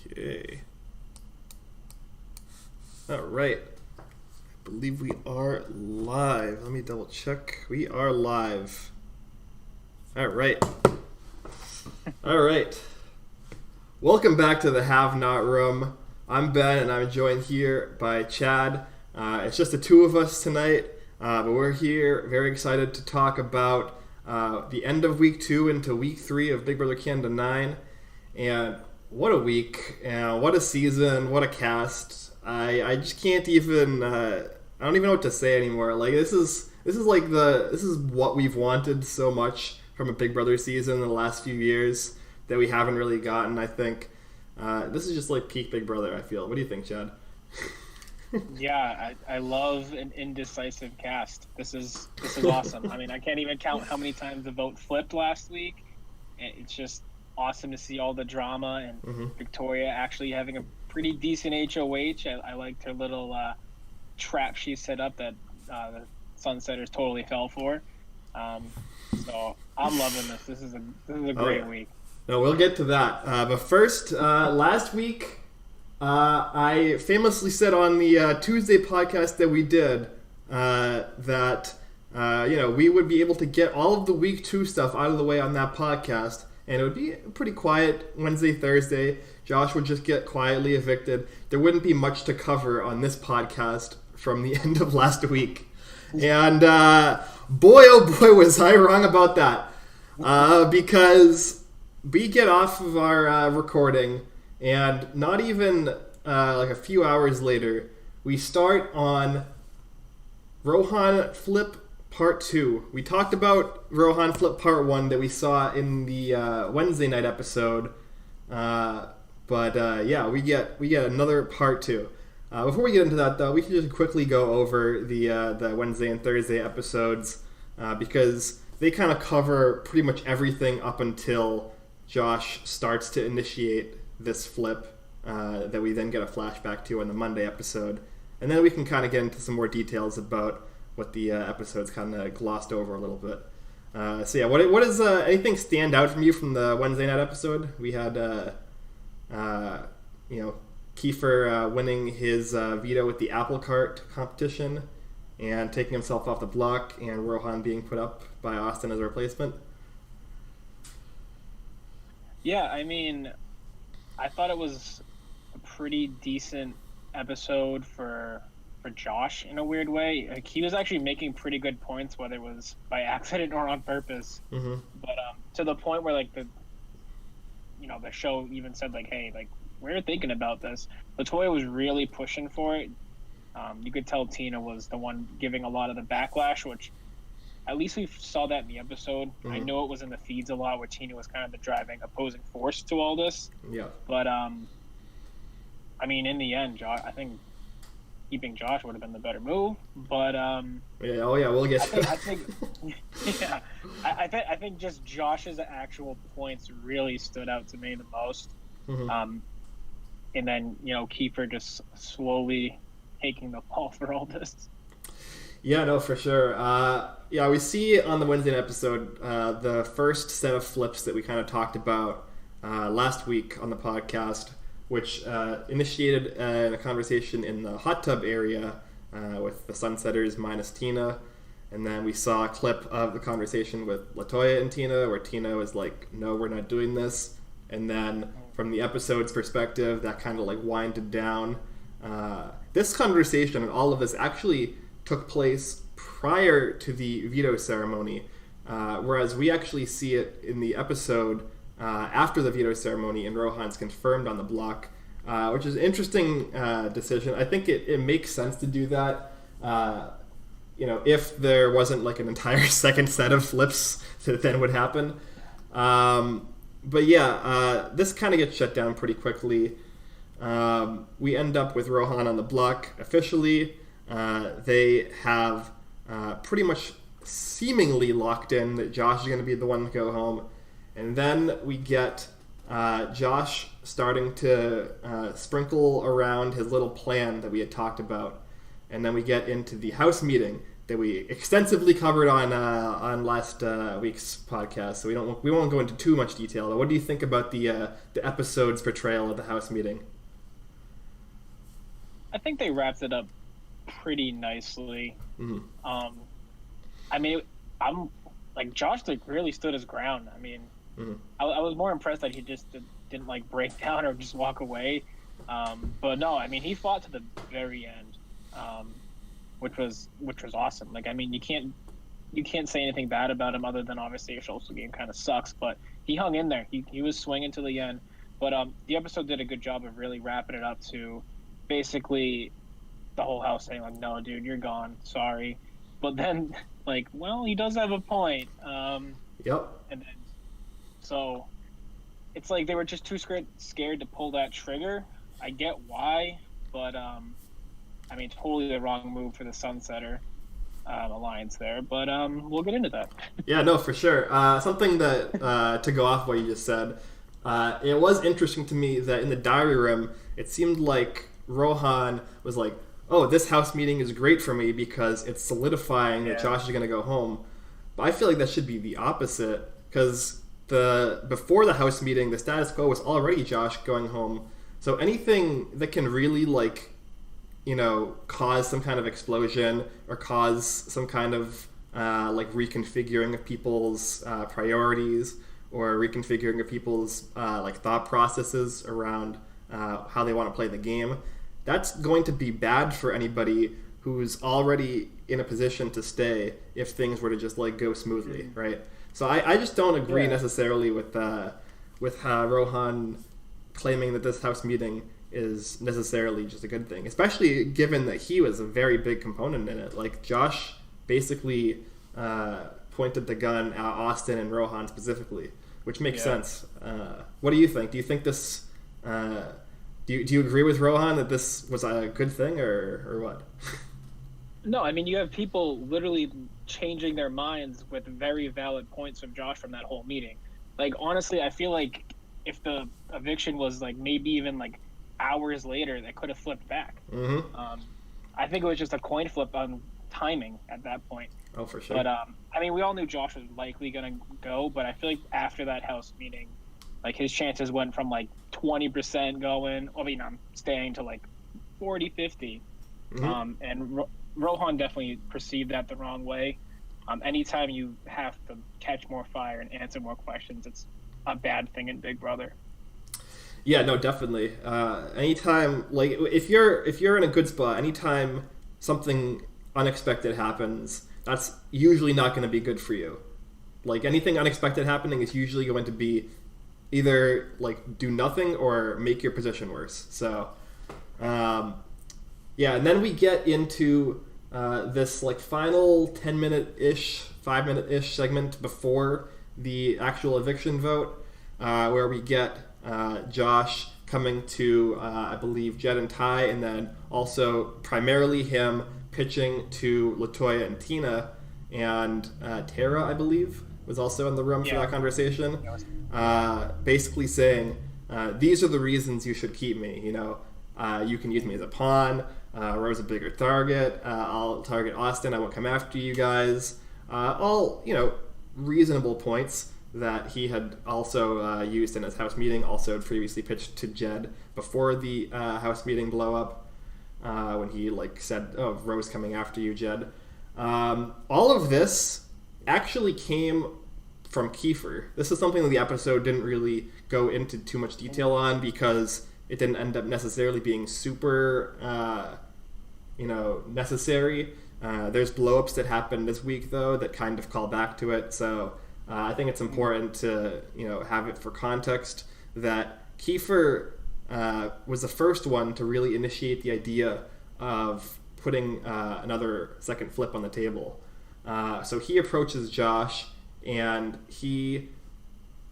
Okay. All right. I believe we are live. Let me double check. We are live. All right. All right. Welcome back to the Have Not Room. I'm Ben, and I'm joined here by Chad. It's just the two of us tonight, but we're here very excited to talk about the end of week 2 into week 3 of Big Brother Canada 9. And what a week, what a season, what a cast. I just can't even, I don't even know what to say anymore. Like, this is what we've wanted so much from a Big Brother season in the last few years that we haven't really gotten, I think. This is just like peak Big Brother, I feel. What do you think, Chad? Yeah, I love an indecisive cast. This is awesome. I mean, I can't even count how many times the vote flipped last week. It's just awesome to see all the drama and Victoria actually having a pretty decent HOH. I liked her little trap she set up that the Sunsetters totally fell for. So I'm loving this. This is a great week. No, we'll get to that. But first, last week, I famously said on the Tuesday podcast that we did that we would be able to get all of the week 2 stuff out of the way on that podcast, and it would be pretty quiet Wednesday, Thursday. Josh would just get quietly evicted. There wouldn't be much to cover on this podcast from the end of last week. And boy, oh boy, was I wrong about that. Because we get off of our recording, and not even like a few hours later, we start on Rohan Flip Part 2. We talked about Rohan Flip Part 1 that we saw in the Wednesday night episode. But we get another Part 2. Before we get into that, though, we can just quickly go over the Wednesday and Thursday episodes because they kind of cover pretty much everything up until Josh starts to initiate this flip that we then get a flashback to in the Monday episode. And then we can kind of get into some more details about what the episodes kind of glossed over a little bit. What does anything stand out from you from the Wednesday night episode? We had, Kiefer winning his veto with the apple cart competition and taking himself off the block, and Rohan being put up by Austin as a replacement. Yeah, I mean, I thought it was a pretty decent episode for Josh in a weird way. Like, he was actually making pretty good points, whether it was by accident or on purpose. Mm-hmm. But to the point where the show even said hey, we're thinking about this. Latoya was really pushing for it. You could tell Tina was the one giving a lot of the backlash, which at least we saw that in the episode. Mm-hmm. I know it was in the feeds a lot where Tina was kind of the driving opposing force to all this. Yeah. But I mean, in the end, I think keeping Josh would have been the better move. But we'll get to that. I think just Josh's actual points really stood out to me the most. Mm-hmm. And then Kiefer just slowly taking the ball for all this. Yeah, no, for sure. We see on the Wednesday episode the first set of flips that we kind of talked about last week on the podcast, which initiated a conversation in the hot tub area with the Sunsetters minus Tina. And then we saw a clip of the conversation with Latoya and Tina, where Tina was like, no, we're not doing this. And then from the episode's perspective, that kind of winded down. This conversation and all of this actually took place prior to the veto ceremony, whereas we actually see it in the episode after the veto ceremony and Rohan's confirmed on the block, which is an interesting decision. I think it makes sense to do that, if there wasn't an entire second set of flips that then would happen. This kind of gets shut down pretty quickly. We end up with Rohan on the block officially. They have pretty much seemingly locked in that Josh is going to be the one to go home. And then we get Josh starting to sprinkle around his little plan that we had talked about. And then we get into the house meeting that we extensively covered on last week's podcast. So we won't go into too much detail. But what do you think about the episode's portrayal of the House meeting? I think they wrapped it up pretty nicely. Mm-hmm. I mean, I'm like Josh really stood his ground. I mean, I was more impressed that he just didn't like break down or just walk away. But no, I mean, he fought to the very end, which was awesome. Like, I mean, you can't say anything bad about him other than obviously your social game kind of sucks, but he hung in there. He was swinging to the end. But the episode did a good job of really wrapping it up to basically the whole house saying like, "No, dude, you're gone. Sorry." But then like, well, he does have a point. Yep. And then so it's like they were just too scared to pull that trigger. I get why, but I mean, totally the wrong move for the Sunsetter alliance there. But we'll get into that. Yeah, no, for sure. Something that to go off what you just said, it was interesting to me that in the diary room, it seemed like Rohan was like, "Oh, this house meeting is great for me because it's solidifying that Josh is going to go home." But I feel like that should be the opposite, because before the house meeting, the status quo was already Josh going home. So anything that can really cause some kind of explosion or cause some kind of reconfiguring of people's priorities or reconfiguring of people's thought processes around how they want to play the game, that's going to be bad for anybody who's already in a position to stay if things were to just go smoothly, right? So I just don't agree necessarily with Rohan claiming that this house meeting is necessarily just a good thing, especially given that he was a very big component in it. Like, Josh basically pointed the gun at Austin and Rohan specifically, which makes sense. What do you think? Do you think this... Do you agree with Rohan that this was a good thing or what? No, I mean, you have people literally changing their minds with very valid points from Josh from that whole meeting. Like, honestly, I feel like if the eviction was maybe even hours later, that could have flipped back. Mm-hmm. I think it was just a coin flip on timing at that point. Oh, for sure. But I mean, we all knew Josh was likely gonna go, but I feel like after that house meeting, his chances went from 20% going, staying to 40, 50. Mm-hmm. And Rohan definitely perceived that the wrong way. Anytime you have to catch more fire and answer more questions, it's a bad thing in Big Brother. Yeah, no, definitely. Anytime, if you're in a good spot, anytime something unexpected happens, that's usually not going to be good for you. Anything unexpected happening is usually going to be either do nothing or make your position worse. So, and then we get into this final 10-minute-ish, 5-minute-ish segment before the actual eviction vote, where we get Josh coming to, I believe, Jed and Ty, and then also primarily him pitching to LaToya and Tina, and Tara, I believe, was also in the room for that conversation, basically saying, these are the reasons you should keep me. You can use me as a pawn. Ro's a bigger target. I'll target Austin. I won't come after you guys. All, reasonable points that he had also used in his house meeting, also had previously pitched to Jed before the house meeting blow up, when he said, "Oh, Ro's coming after you, Jed." All of this actually came from Kiefer. This is something that the episode didn't really go into too much detail on because it didn't end up necessarily being super, necessary. There's blow-ups that happened this week, though, that kind of call back to it. So I think it's important to, have it for context that Kiefer was the first one to really initiate the idea of putting another second flip on the table. So he approaches Josh, and he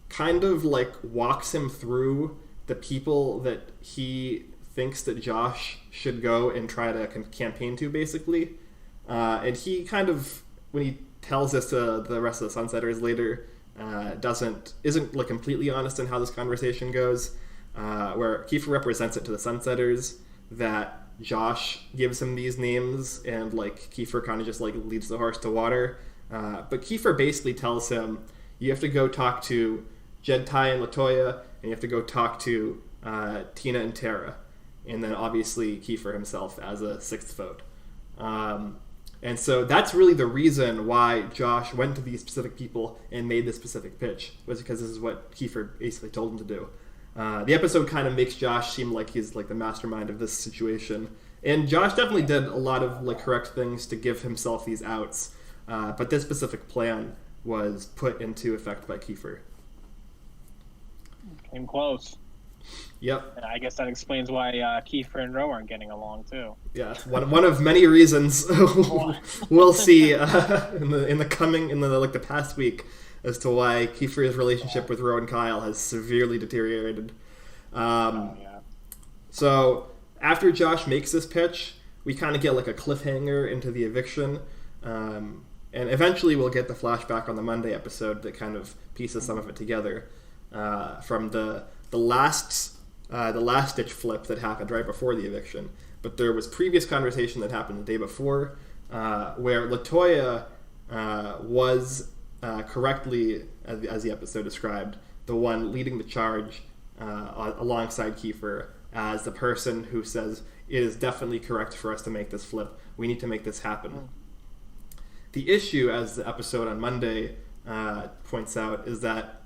kind of walks him through the people that he thinks that Josh should go and try to campaign to, basically. And he kind of, when he tells this to the rest of the Sunsetters later, isn't completely honest in how this conversation goes. Where Kiefer represents it to the Sunsetters that Josh gives him these names, and like Kiefer kind of just like leads the horse to water. But Kiefer basically tells him, you have to go talk to Jed, Ty, and Latoya, and you have to go talk to Tina and Tara, and then obviously Kiefer himself as a sixth vote. And so that's really the reason why Josh went to these specific people and made this specific pitch, was because this is what Kiefer basically told him to do. The episode kind of makes Josh seem like he's like the mastermind of this situation. And Josh definitely did a lot of like correct things to give himself these outs. But this specific plan was put into effect by Kiefer. Came close. Yep. And I guess that explains why Kiefer and Ro aren't getting along too. Yeah, one of many reasons we'll see in the past week as to why Kiefer's relationship with Ro and Kyle has severely deteriorated. So after Josh makes this pitch, we kind of get like a cliffhanger into the eviction, and eventually we'll get the flashback on the Monday episode that kind of pieces some of it together from the last ditch flip that happened right before the eviction. But there was previous conversation that happened the day before where Latoya was correctly, as the episode described, the one leading the charge alongside Kiefer as the person who says it is definitely correct for us to make this flip. We need to make this happen. The issue, as the episode on Monday points out, is that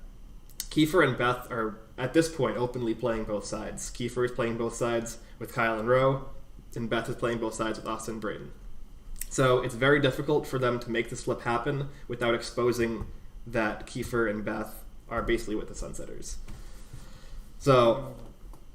Kiefer and Beth are, at this point, openly playing both sides. Kiefer is playing both sides with Kyle and Ro, and Beth is playing both sides with Austin and Brayden. So it's very difficult for them to make this flip happen without exposing that Kiefer and Beth are basically with the Sunsetters. So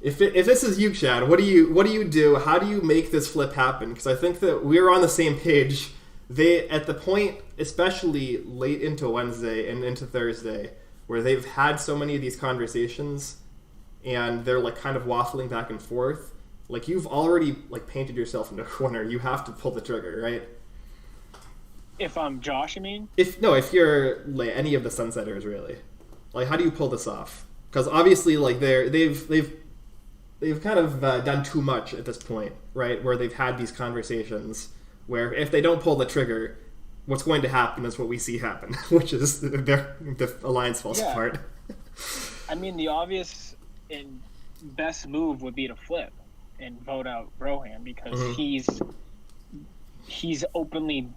if this is you, Chad, what do you do? How do you make this flip happen? Because I think that we're on the same page. They, at the point, especially late into Wednesday and into Thursday, where they've had so many of these conversations and they're like kind of waffling back and forth, like you've already like painted yourself into a corner. You have to pull the trigger, right? If I'm Josh, you mean? If you're like any of the Sunsetters, really, like how do you pull this off? Because obviously, like they've kind of done too much at this point, right? Where they've had these conversations where if they don't pull the trigger, what's going to happen is what we see happen, which is the alliance falls apart. I mean, the obvious and best move would be to flip and vote out Rohan because he's openly,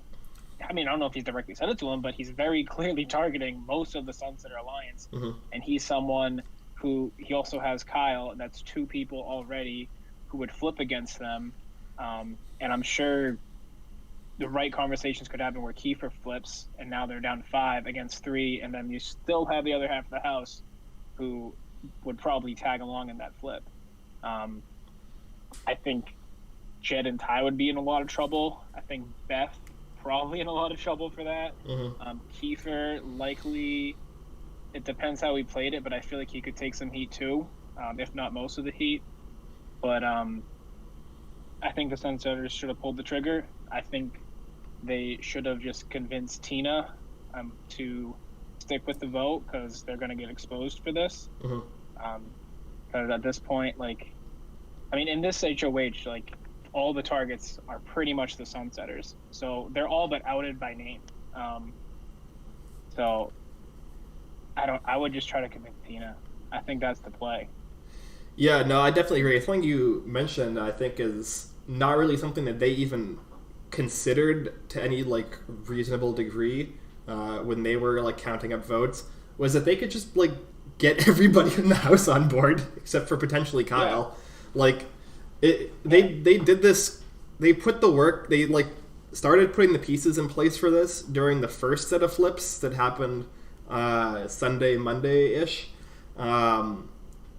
I mean, I don't know if he's directly said it to him, but he's very clearly targeting most of the Sunsetter Alliance. And he's someone who, he also has Kyle, that's two people already who would flip against them. And I'm sure the right conversations could happen where Kiefer flips and now they're down 5 against 3, and then you still have the other half of the house who would probably tag along in that flip. I think Jed and Ty would be in a lot of trouble. I think Beth probably in a lot of trouble for that. Kiefer likely, it depends how he played it, but I feel like he could take some heat too, if not most of the heat. But I think the Sunsetters should have pulled the trigger. I think they should have just convinced Tina to stick with the vote because they're going to get exposed for this. Because at this point, like, I mean, in this HOH, like, all the targets are pretty much the Sunsetters. So they're all but outed by name. So I would just try to convince Tina. I think that's the play. Yeah, no, I definitely agree. Something you mentioned, I think, is not really something that they even considered to any like reasonable degree when they were like counting up votes, was that they could just like get everybody in the house on board except for potentially Kyle. Like they did this, they put the work, they like started putting the pieces in place for this during the first set of flips that happened Sunday, Monday-ish,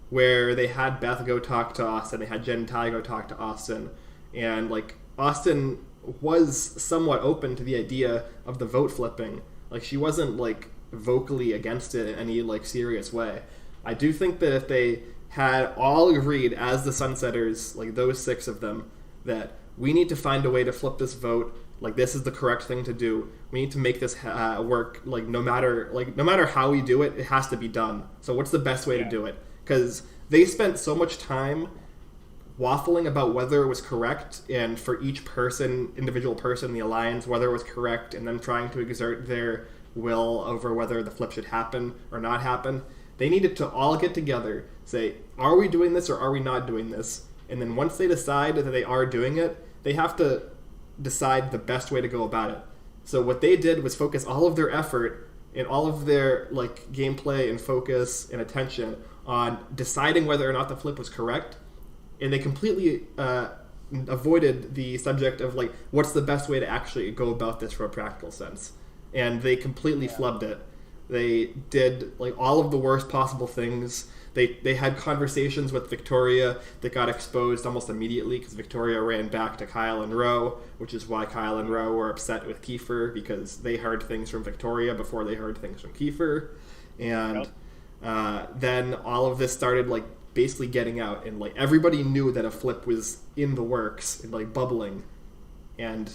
where they had Beth go talk to Austin, they had Jen and Ty go talk to Austin, and like Austin was somewhat open to the idea of the vote flipping. Like she wasn't like vocally against it in any like serious way. I do think that if they had all agreed as the Sunsetters, like those 6 of them, that we need to find a way to flip this vote, like this is the correct thing to do, we need to make this work, like no matter how we do it, it has to be done. So what's the best way to do it? Because they spent so much time waffling about whether it was correct, and for each individual person in the alliance, whether it was correct, and then trying to exert their will over whether the flip should happen or not happen. They needed to all get together, say, are we doing this or are we not doing this? And then once they decide that they are doing it, they have to decide the best way to go about it. So what they did was focus all of their effort and all of their like gameplay and focus and attention on deciding whether or not the flip was correct, and they completely avoided the subject of like what's the best way to actually go about this from a practical sense, and they completely flubbed it. They did like all of the worst possible things. They had conversations with Victoria that got exposed almost immediately because Victoria ran back to Kyle and Ro, which is why Kyle and Ro were upset with Kiefer, because they heard things from Victoria before they heard things from Kiefer. And then all of this started like basically getting out, and like everybody knew that a flip was in the works and like bubbling. And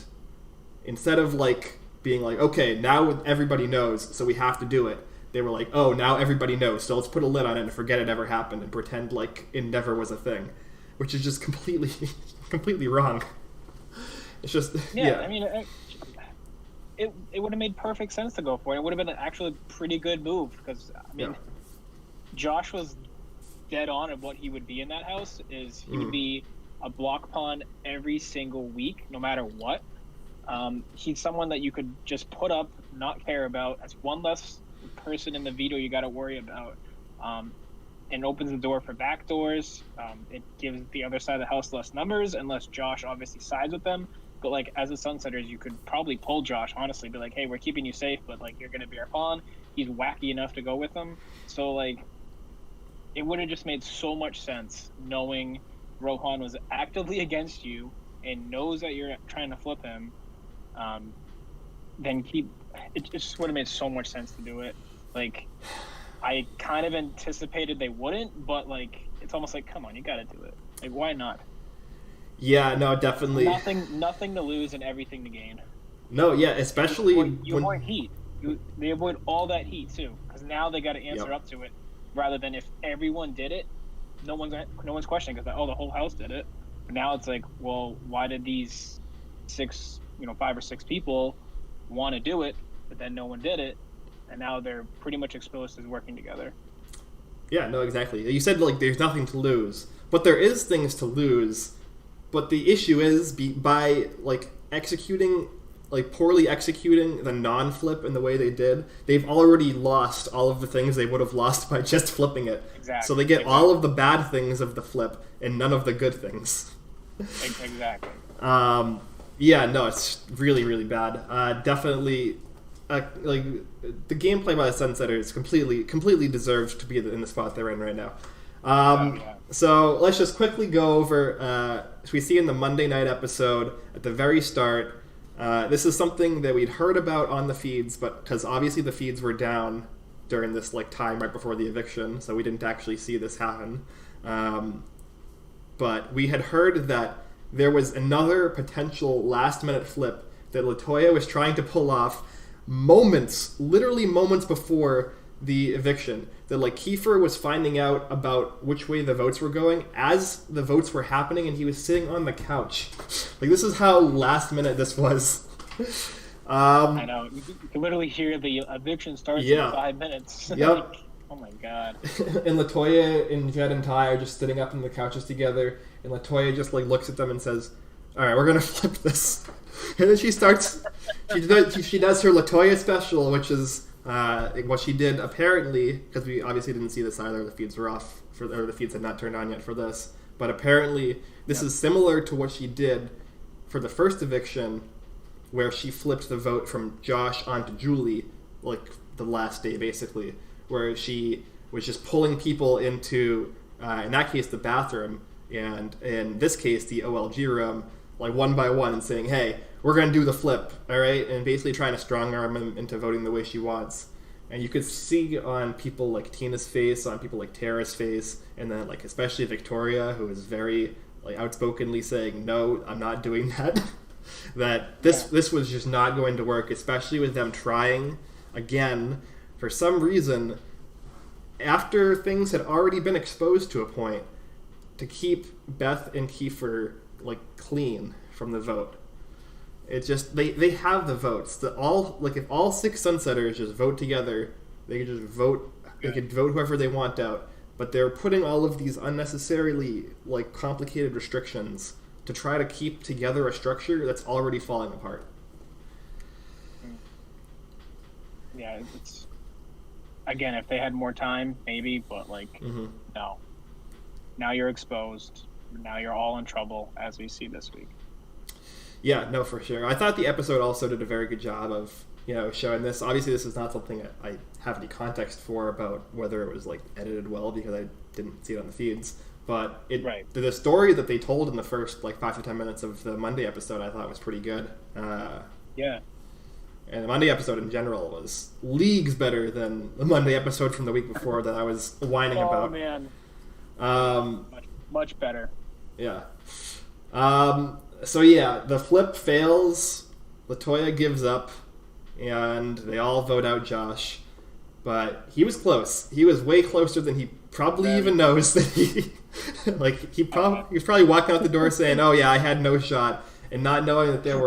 instead of like being like, okay, now everybody knows, so we have to do it, they were like, oh, now everybody knows, so let's put a lid on it and forget it ever happened and pretend like it never was a thing, which is just completely wrong. It's just I mean, it would have made perfect sense to go for it. It would have been an actually pretty good move, because I mean, Josh was dead on of what he would be in that house. Is he would be a block pawn every single week, no matter what. He's someone that you could just put up, not care about, as one less person in the veto you got to worry about, and opens the door for backdoors. It gives the other side of the house less numbers, unless Josh obviously sides with them. But like as a Sunsetters, you could probably pull Josh, honestly, be like, hey, we're keeping you safe, but like you're going to be our pawn. He's wacky enough to go with them. So like it would have just made so much sense, knowing Rohan was actively against you and knows that you're trying to flip him. Then it just would have made so much sense to do it. Like, I kind of anticipated they wouldn't, but like it's almost like, come on, you got to do it. Like, why not? Yeah, no, definitely. Nothing to lose and everything to gain. No, yeah, especially you avoid heat. They avoid all that heat too, because now they got to answer up to it. Rather than if everyone did it, no one's questioning, because the whole house did it. But now it's like, well, why did these 5 or 6 people want to do it, but then no one did it, and now they're pretty much exposed as working together. Yeah, no, exactly. You said like there's nothing to lose, but there is things to lose. But the issue is by like poorly executing the non-flip in the way they did, they've already lost all of the things they would have lost by just flipping it. Exactly. So they get all of the bad things of the flip and none of the good things. Exactly. Yeah, no, it's really, really bad. Definitely, like the gameplay by the Sunsetters completely deserves to be in the spot they're in right now. So let's just quickly go over. We see in the Monday night episode at the very start. This is something that we'd heard about on the feeds, but because obviously the feeds were down during this like time right before the eviction, so we didn't actually see this happen. But we had heard that there was another potential last-minute flip that LaToya was trying to pull off literally moments before the eviction. That like Kiefer was finding out about which way the votes were going as the votes were happening, and he was sitting on the couch. Like, this is how last-minute this was. I know. You can literally hear the eviction starts in 5 minutes. Yep. Oh my god. And LaToya and Jed and Ty are just sitting up in the couches together, and LaToya just like looks at them and says, all right, we're gonna flip this. And then she does her LaToya special, which is what she did apparently, because we obviously didn't see this either, the feeds were off, or the feeds had not turned on yet for this, but apparently this is similar to what she did for the first eviction, where she flipped the vote from Josh onto Julie, like the last day basically, where she was just pulling people into, in that case, the bathroom, and in this case, the OLG room, like one by one, and saying, hey, we're going to do the flip, all right? And basically trying to strong-arm him into voting the way she wants. And you could see on people like Tina's face, on people like Tara's face, and then like especially Victoria, who is very like outspokenly saying, no, I'm not doing that, that this was just not going to work, especially with them trying again. For some reason, after things had already been exposed to a point, to keep Beth and Kiefer like clean from the vote. It's just they have the votes. If all 6 Sunsetters just vote together, they could just vote. They could vote whoever they want out. But they're putting all of these unnecessarily like complicated restrictions to try to keep together a structure that's already falling apart. Yeah, it's again, if they had more time, maybe, but like no. Now you're exposed. Now you're all in trouble, as we see this week. Yeah, no, for sure. I thought the episode also did a very good job of, showing this. Obviously, this is not something I have any context for about whether it was like edited well because I didn't see it on the feeds. But the story that they told in the first like 5 to 10 minutes of the Monday episode, I thought was pretty good. Yeah. And the Monday episode in general was leagues better than the Monday episode from the week before that I was whining about. Oh man. Much better. Yeah. So yeah, the flip fails. LaToya gives up, and they all vote out Josh. But he was close. He was way closer than he probably even knows that he. He was probably walking out the door saying, "Oh yeah, I had no shot," and not knowing that there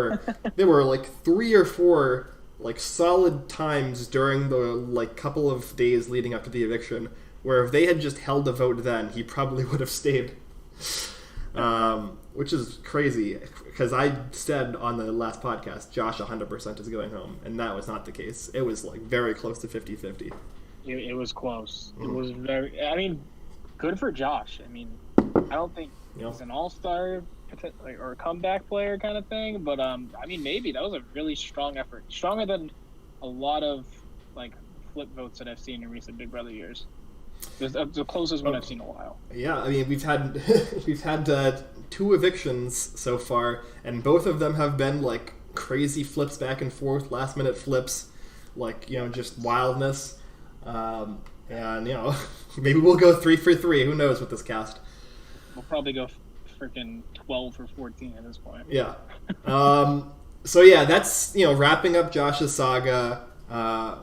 were like 3 or 4 like solid times during the like couple of days leading up to the eviction where if they had just held a vote then, he probably would have stayed. Which is crazy because I said on the last podcast, Josh 100% is going home, and that was not the case. It was like very close to 50-50. It was close. It was good for Josh. I mean, I don't think he's an all-star or a comeback player kind of thing, but maybe that was a really strong effort, stronger than a lot of like flip votes that I've seen in recent Big Brother years. It's the closest one I've seen in a while. Yeah, I mean, we've had 2 evictions so far, and both of them have been like crazy flips back and forth, last minute flips, like just wildness. And maybe we'll go 3 for 3. Who knows with this cast? We'll probably go freaking 12 for 14 at this point. Yeah. So yeah, that's wrapping up Josh's saga.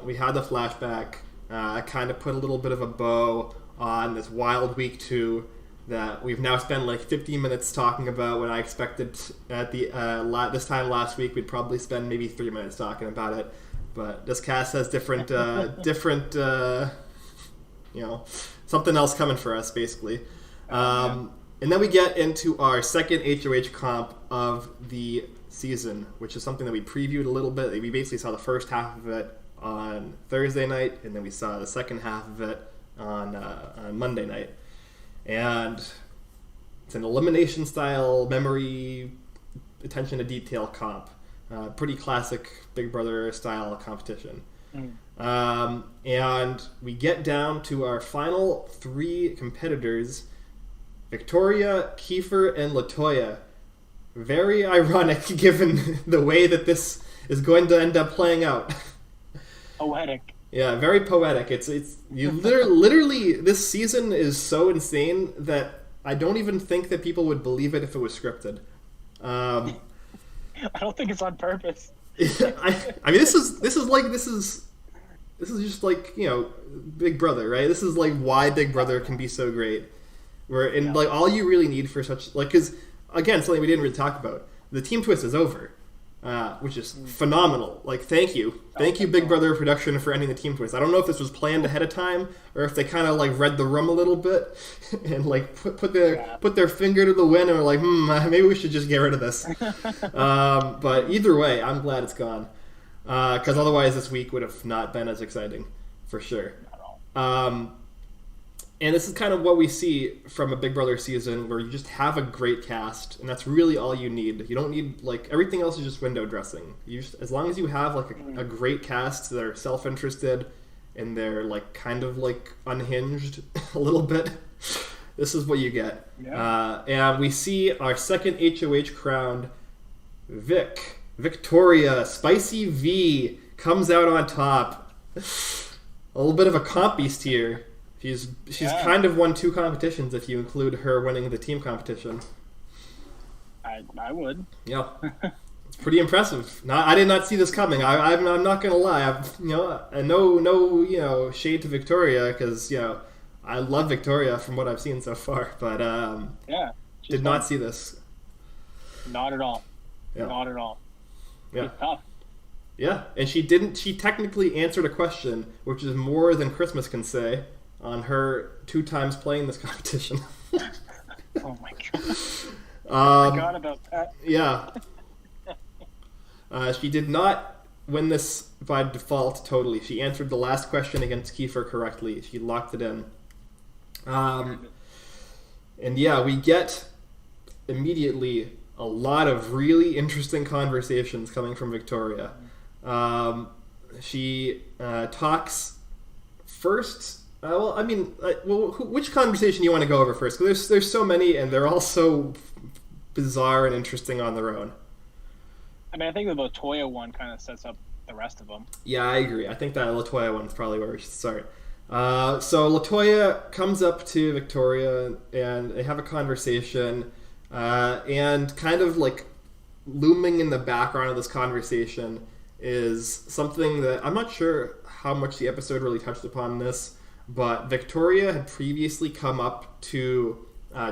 We had the flashback. I kind of put a little bit of a bow on this wild week 2 that we've now spent like 15 minutes talking about when I expected at the this time last week we'd probably spend maybe 3 minutes talking about it. But this cast has different something else coming for us basically. And then we get into our second HOH comp of the season, which is something that we previewed a little bit. We basically saw the first half of it on Thursday night, and then we saw the second half of it on Monday night. And it's an elimination style memory attention to detail comp. Pretty classic Big Brother style competition. And we get down to our final 3 competitors, Victoria, Kiefer, and LaToya. Very ironic given the way that this is going to end up playing out. Poetic. Yeah, very poetic. It's you literally this season is so insane that I don't even think that people would believe it if it was scripted. I don't think it's on purpose. I mean, this is just like Big Brother, right? This is like why Big Brother can be so great. Like all you really need for such because again something we didn't really talk about. The team twist is over. Which is phenomenal. Like, thank you, Big Brother production for ending the team twist. I don't know if this was planned ahead of time or if they kind of like read the room a little bit and like put their finger to the wind and were like, maybe we should just get rid of this. But either way, I'm glad it's gone because otherwise this week would have not been as exciting for sure. And this is kind of what we see from a Big Brother season where you just have a great cast, and that's really all you need. You don't need, like, everything else is just window dressing. As long as you have, like, a great cast that are self-interested and they're, like, kind of, like, unhinged a little bit, this is what you get. Yeah. And we see our second HOH crowned Victoria, Spicy V, comes out on top. A little bit of a comp beast here. She's kind of won 2 competitions if you include her winning the team competition. I would. Yeah, it's pretty impressive. I did not see this coming. I'm not gonna lie. No shade to Victoria because I love Victoria from what I've seen so far, but Yeah. did not see this. Not at all. Yeah. Not at all. Yeah. It's tough. Yeah, and she technically answered a question, which is more than Christmas can say, on her 2 times playing this competition. Oh my god. I forgot about that. Yeah. She did not win this by default totally. She answered the last question against Kiefer correctly. She locked it in. And yeah, we get immediately a lot of really interesting conversations coming from Victoria. She talks first. Which conversation do you want to go over first? Because there's so many, and they're all so bizarre and interesting on their own. I mean, I think the Latoya one kind of sets up the rest of them. Yeah, I agree. I think that Latoya one's probably where we should start. So Latoya comes up to Victoria, and they have a conversation, and kind of like looming in the background of this conversation is something that I'm not sure how much the episode really touched upon this, but Victoria had previously come up to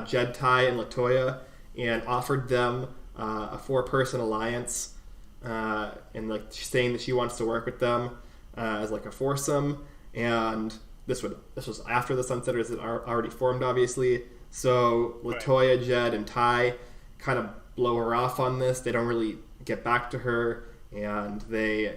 Jed, Ty, and Latoya and offered them a 4-person alliance, and like saying that she wants to work with them as like a foursome. And this was after the Sunsetters had already formed, obviously. So Latoya, Jed, and Ty kind of blow her off on this. They don't really get back to her, and they,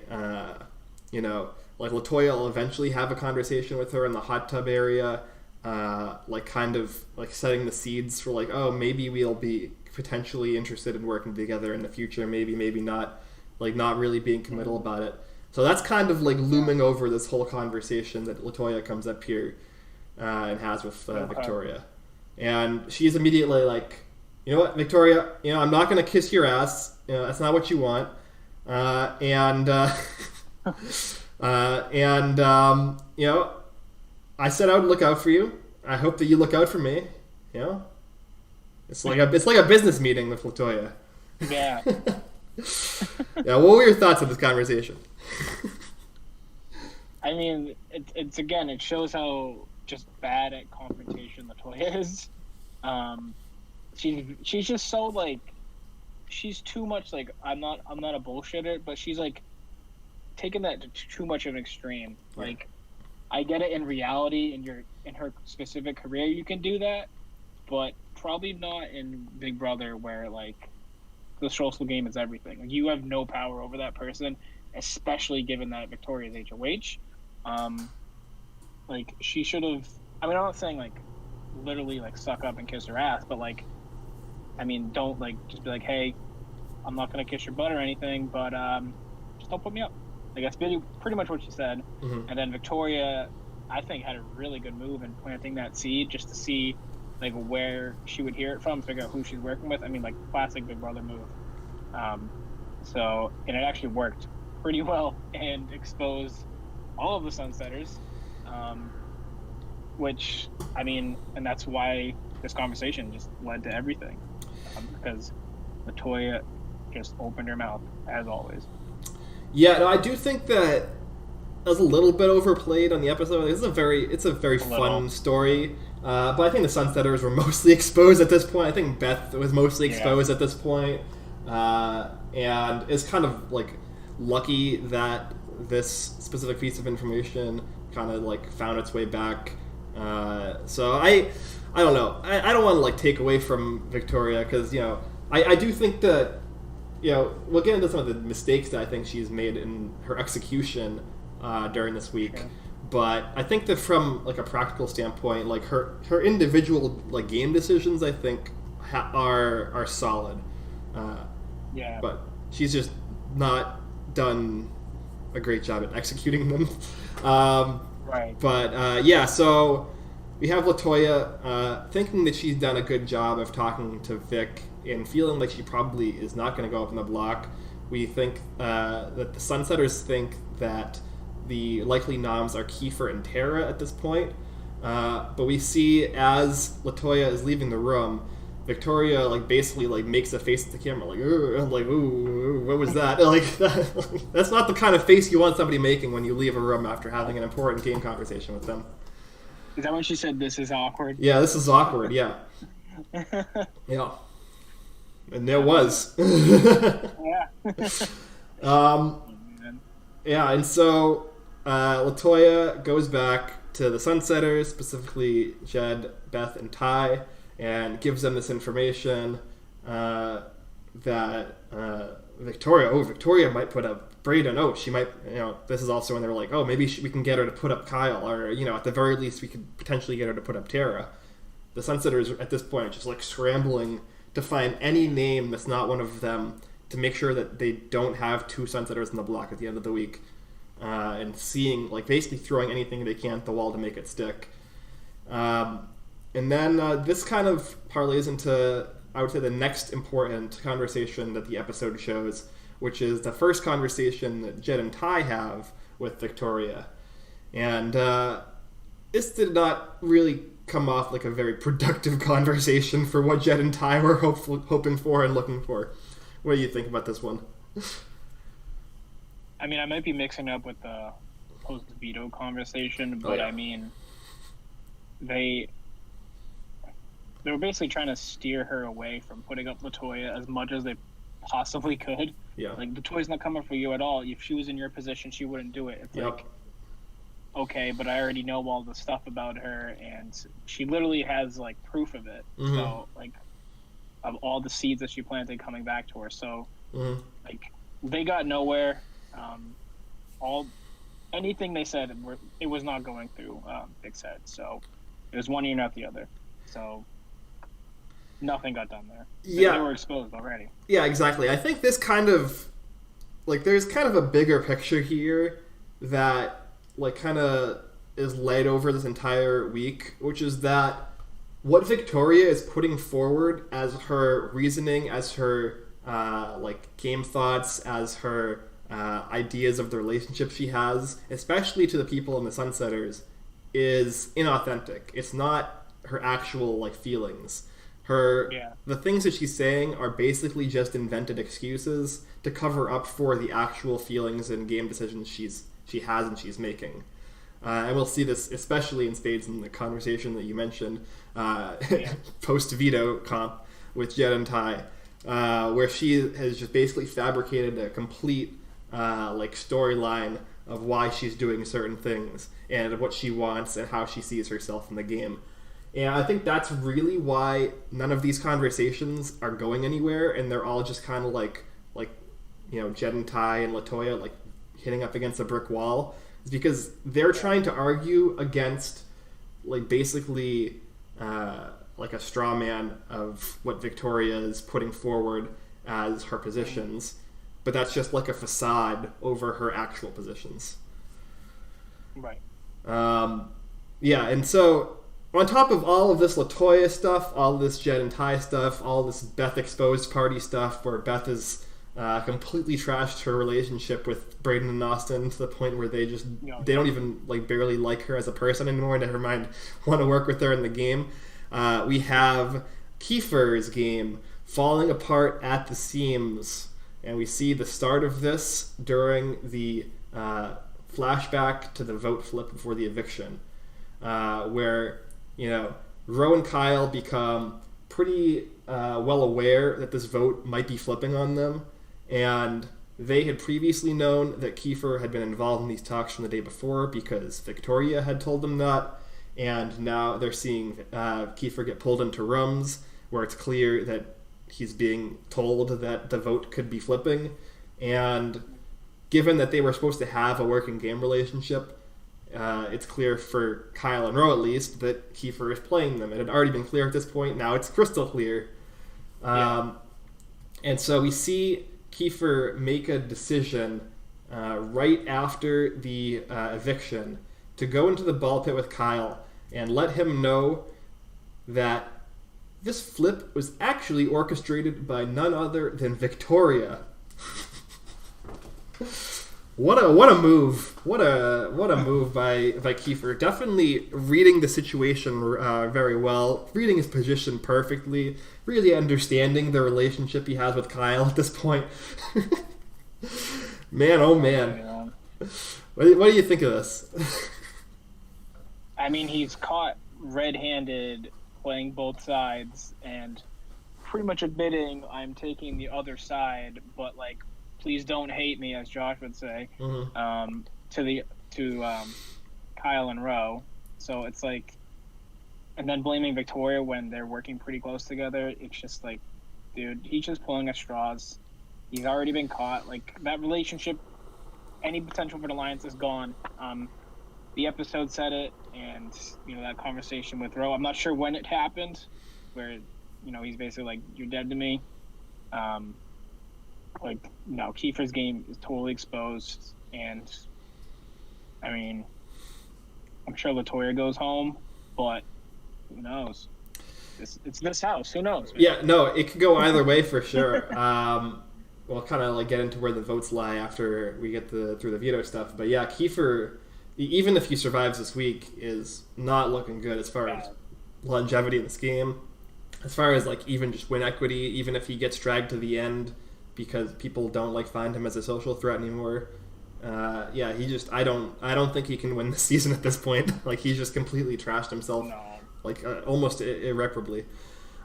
like Latoya will eventually have a conversation with her in the hot tub area, like kind of like setting the seeds for like, oh, maybe we'll be potentially interested in working together in the future. Maybe not, like not really being committal about it. So that's kind of like looming over this whole conversation that Latoya comes up here and has with Victoria. And she's immediately like, you know what, Victoria, I'm not going to kiss your ass. That's not what you want. I said I would look out for you. I hope that you look out for me. It's like a business meeting with Latoya. Yeah. Yeah. What were your thoughts of this conversation? I mean, it shows how just bad at confrontation Latoya is. She's just so like, she's too much like, I'm not a bullshitter, but she's like taking that to too much of an extreme. Yeah. Like, I get it in reality, in her specific career, you can do that, but probably not in Big Brother, where like the social game is everything. Like, you have no power over that person, especially given that Victoria's HOH. Like, she should have. I mean, I'm not saying like literally like suck up and kiss her ass, but like, I mean, don't like just be like, hey, I'm not gonna kiss your butt or anything, but just don't put me up. Like, that's pretty much what she said. Mm-hmm. And then Victoria, I think, had a really good move in planting that seed just to see like where she would hear it from, figure out who she's working with. I mean, like, classic Big Brother move. And it actually worked pretty well and exposed all of the Sunsetters, which, I mean, and that's why this conversation just led to everything, because Latoya just opened her mouth, as always. Yeah, no, I do think that was a little bit overplayed on the episode. It's a very fun story, but I think the Sunsetters were mostly exposed at this point. I think Beth was mostly exposed at this point, and it's kind of like lucky that this specific piece of information kind of like found its way back. So I don't know. I don't want to like take away from Victoria, because I do think that we'll get into some of the mistakes that I think she's made in her execution during this week. Okay. But I think that from like a practical standpoint, like her individual like game decisions, I think are solid. Yeah. But she's just not done a great job at executing them. Right. But so we have Latoya thinking that she's done a good job of talking to Vic and feeling like she probably is not going to go up in the block. We think that the Sunsetters think that the likely noms are Kiefer and Tara at this point. But we see as Latoya is leaving the room, Victoria like basically like makes a face at the camera like, ooh, what was that? Like that's not the kind of face you want somebody making when you leave a room after having an important game conversation with them. Is that when she said this is awkward? Yeah, this is awkward. Yeah, yeah, and there was. Yeah. um, yeah, and so Latoya goes back to the Sunsetters, specifically Jed, Beth, and Ty, and gives them this information that Victoria might put up Brayden. Oh, she might, this is also when they're like, oh, maybe we can get her to put up Kyle, or, at the very least, we could potentially get her to put up Tara. The Sunsetters, at this point, are just, like, scrambling to find any name that's not one of them to make sure that they don't have two Sunsetters in the block at the end of the week. And seeing, like, basically throwing anything they can at the wall to make it stick. And then this kind of parlays into, I would say, the next important conversation that the episode shows, which is the first conversation that Jed and Ty have with Victoria. And this did not really come off like a very productive conversation for what Jed and Ty were hoping for and looking for. What do you think about this one? I mean, I might be mixing up with the post-veto conversation, but yeah. I mean, they were basically trying to steer her away from putting up Latoya as much as they possibly could. Yeah. Like, Latoya's not coming for you at all. If she was in your position, she wouldn't do it. It's like, okay, but I already know all the stuff about her, and she literally has, like, proof of it. Mm-hmm. So, like, of all the seeds that she planted coming back to her. So, like, they got nowhere. Anything they said, it was not going through Vic's head. So it was one ear, not the other. So nothing got done there. Yeah, they were exposed already. Yeah, exactly. I think this kind of, like, there's kind of a bigger picture here that, like, kind of is laid over this entire week, which is that what Victoria is putting forward as her reasoning, as her like game thoughts, as her ideas of the relationship she has, especially to the people in the Sunsetters, is inauthentic. It's not her actual, like, feelings. The things that she's saying are basically just invented excuses to cover up for the actual feelings and game decisions she has and she's making. And we'll see this especially in spades in the conversation that you mentioned, post-veto comp with Jed and Ty, where she has just basically fabricated a complete storyline of why she's doing certain things and what she wants and how she sees herself in the game. And I think that's really why none of these conversations are going anywhere, and they're all just kind of like Jed and Ty and Latoya, like, hitting up against a brick wall. Is because they're trying to argue against, like, basically like a straw man of what Victoria is putting forward as her positions, but that's just like a facade over her actual positions. Right. And so on top of all of this Latoya stuff, all this Jed and Ty stuff, all this Beth exposed party stuff, where Beth is completely trashed her relationship with Brayden and Austin to the point where they don't even, like, barely like her as a person anymore, never mind want to work with her in the game. We have Kiefer's game falling apart at the seams, and we see the start of this during the flashback to the vote flip before the eviction, where Ro and Kyle become pretty well aware that this vote might be flipping on them. And they had previously known that Kiefer had been involved in these talks from the day before because Victoria had told them that. And now they're seeing Kiefer get pulled into rooms where it's clear that he's being told that the vote could be flipping. And given that they were supposed to have a working game relationship, it's clear for Kyle and Ro, at least, that Kiefer is playing them. It had already been clear at this point. Now it's crystal clear. And so we see Kiefer make a decision right after the eviction to go into the ball pit with Kyle and let him know that this flip was actually orchestrated by none other than Victoria. What a move! What a move by Kiefer. Definitely reading the situation very well, reading his position perfectly, really understanding the relationship he has with Kyle at this point. Man, oh man. What do you think of this? I mean, he's caught red-handed playing both sides and pretty much admitting I'm taking the other side, but like, please don't hate me, as Josh would say, to Kyle and Roe. So it's like, and then blaming Victoria when they're working pretty close together. It's just like, dude, he's just pulling at straws. He's already been caught. Like, that relationship, any potential for an alliance is gone. The episode said it, and that conversation with Roe. I'm not sure when it happened, where he's basically like, "You're dead to me." Kiefer's game is totally exposed, and I mean, I'm sure LaToya goes home, but who knows? It's this house. Who knows? Man? Yeah, no, it could go either way for sure. We'll kind of like get into where the votes lie after we get through the veto stuff. But yeah, Kiefer, even if he survives this week, is not looking good as far as longevity in this game. As far as like even just win equity, even if he gets dragged to the end because people don't like find him as a social threat anymore. He just I don't think he can win this season at this point. Like, he's just completely trashed himself, almost irreparably.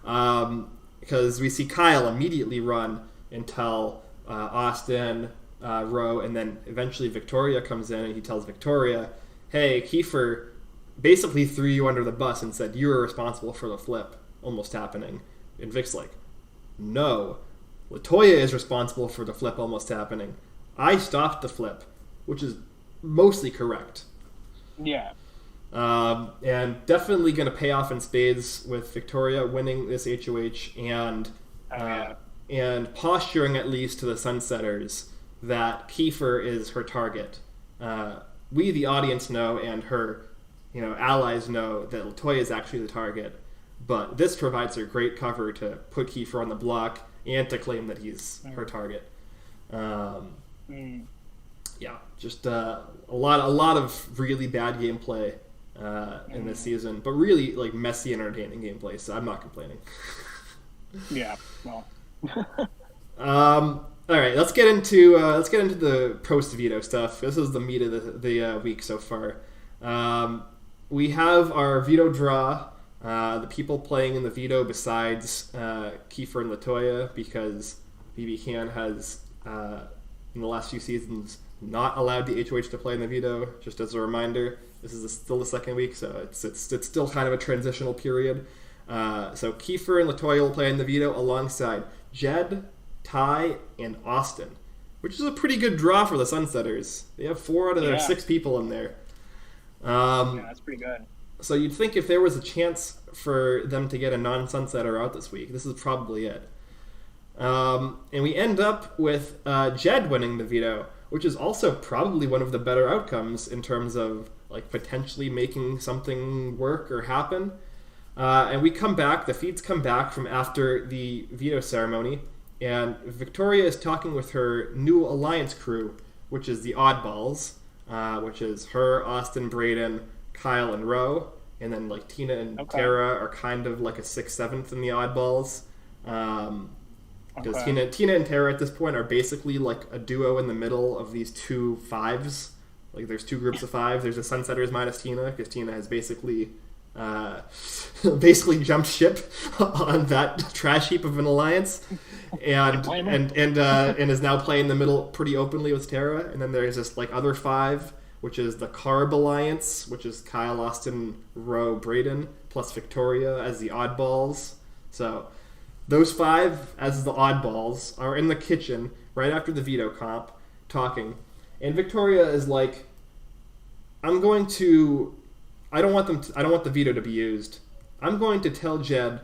Because we see Kyle immediately run and tell Austin, Roe, and then eventually Victoria comes in and he tells Victoria, "Hey, Kiefer basically threw you under the bus and said you were responsible for the flip almost happening." And Vic's like, "No, LaToya is responsible for the flip almost happening. I stopped the flip," which is mostly correct. Yeah. And definitely going to pay off in spades with Victoria winning this HOH and posturing at least to the Sunsetters that Kiefer is her target. We, the audience, know, and her allies know that LaToya is actually the target, but this provides her great cover to put Kiefer on the block and to claim that he's her target. Yeah, just a lot of really bad gameplay in this season, but really like messy, entertaining gameplay. So I'm not complaining. Yeah, well. All right, let's get into the post veto stuff. This is the meat of the week so far. We have our veto draw. The people playing in the veto besides Kiefer and LaToya, because BBCAN has in the last few seasons not allowed the HOH to play in the veto. Just as a reminder, this is still the second week, so it's still kind of a transitional period. So Kiefer and LaToya will play in the veto alongside Jed, Ty, and Austin, which is a pretty good draw for the Sunsetters. They have 4 out of their 6 people in there. That's pretty good. So you'd think if there was a chance for them to get a non-Sunsetter out this week, this is probably it. And we end up with Jed winning the veto, which is also probably one of the better outcomes in terms of like potentially making something work or happen. And we come back, the feeds come back from after the veto ceremony, and Victoria is talking with her new alliance crew, which is the Oddballs, which is her, Austin, Braden, Kyle, and Roe, and then like Tina and Tara are kind of like a 6th, 7th in the Oddballs. Because Tina and Tara at this point are basically like a duo in the middle of these 2 5s. Like, there's 2 groups of 5. There's the Sunsetters minus Tina, because Tina has basically jumped ship on that trash heap of an alliance, and is now playing the middle pretty openly with Tara. And then there's this like other 5, which is the Carb Alliance, which is Kyle, Austin, Roe, Braden, plus Victoria as the Oddballs. So those 5, as the Oddballs, are in the kitchen right after the veto comp, talking. And Victoria is like, I don't want the veto to be used. I'm going to tell Jed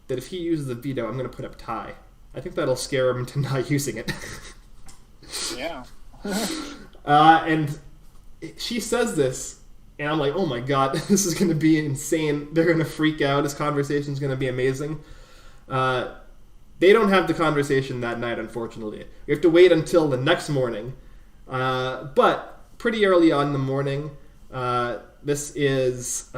that if he uses the veto, I'm going to put up Ty. I think that'll scare him into not using it. Yeah. And she says this, and I'm like, oh my god, this is going to be insane. They're going to freak out. This conversation's going to be amazing. They don't have the conversation that night, unfortunately. We have to wait until the next morning. But pretty early on in the morning, this is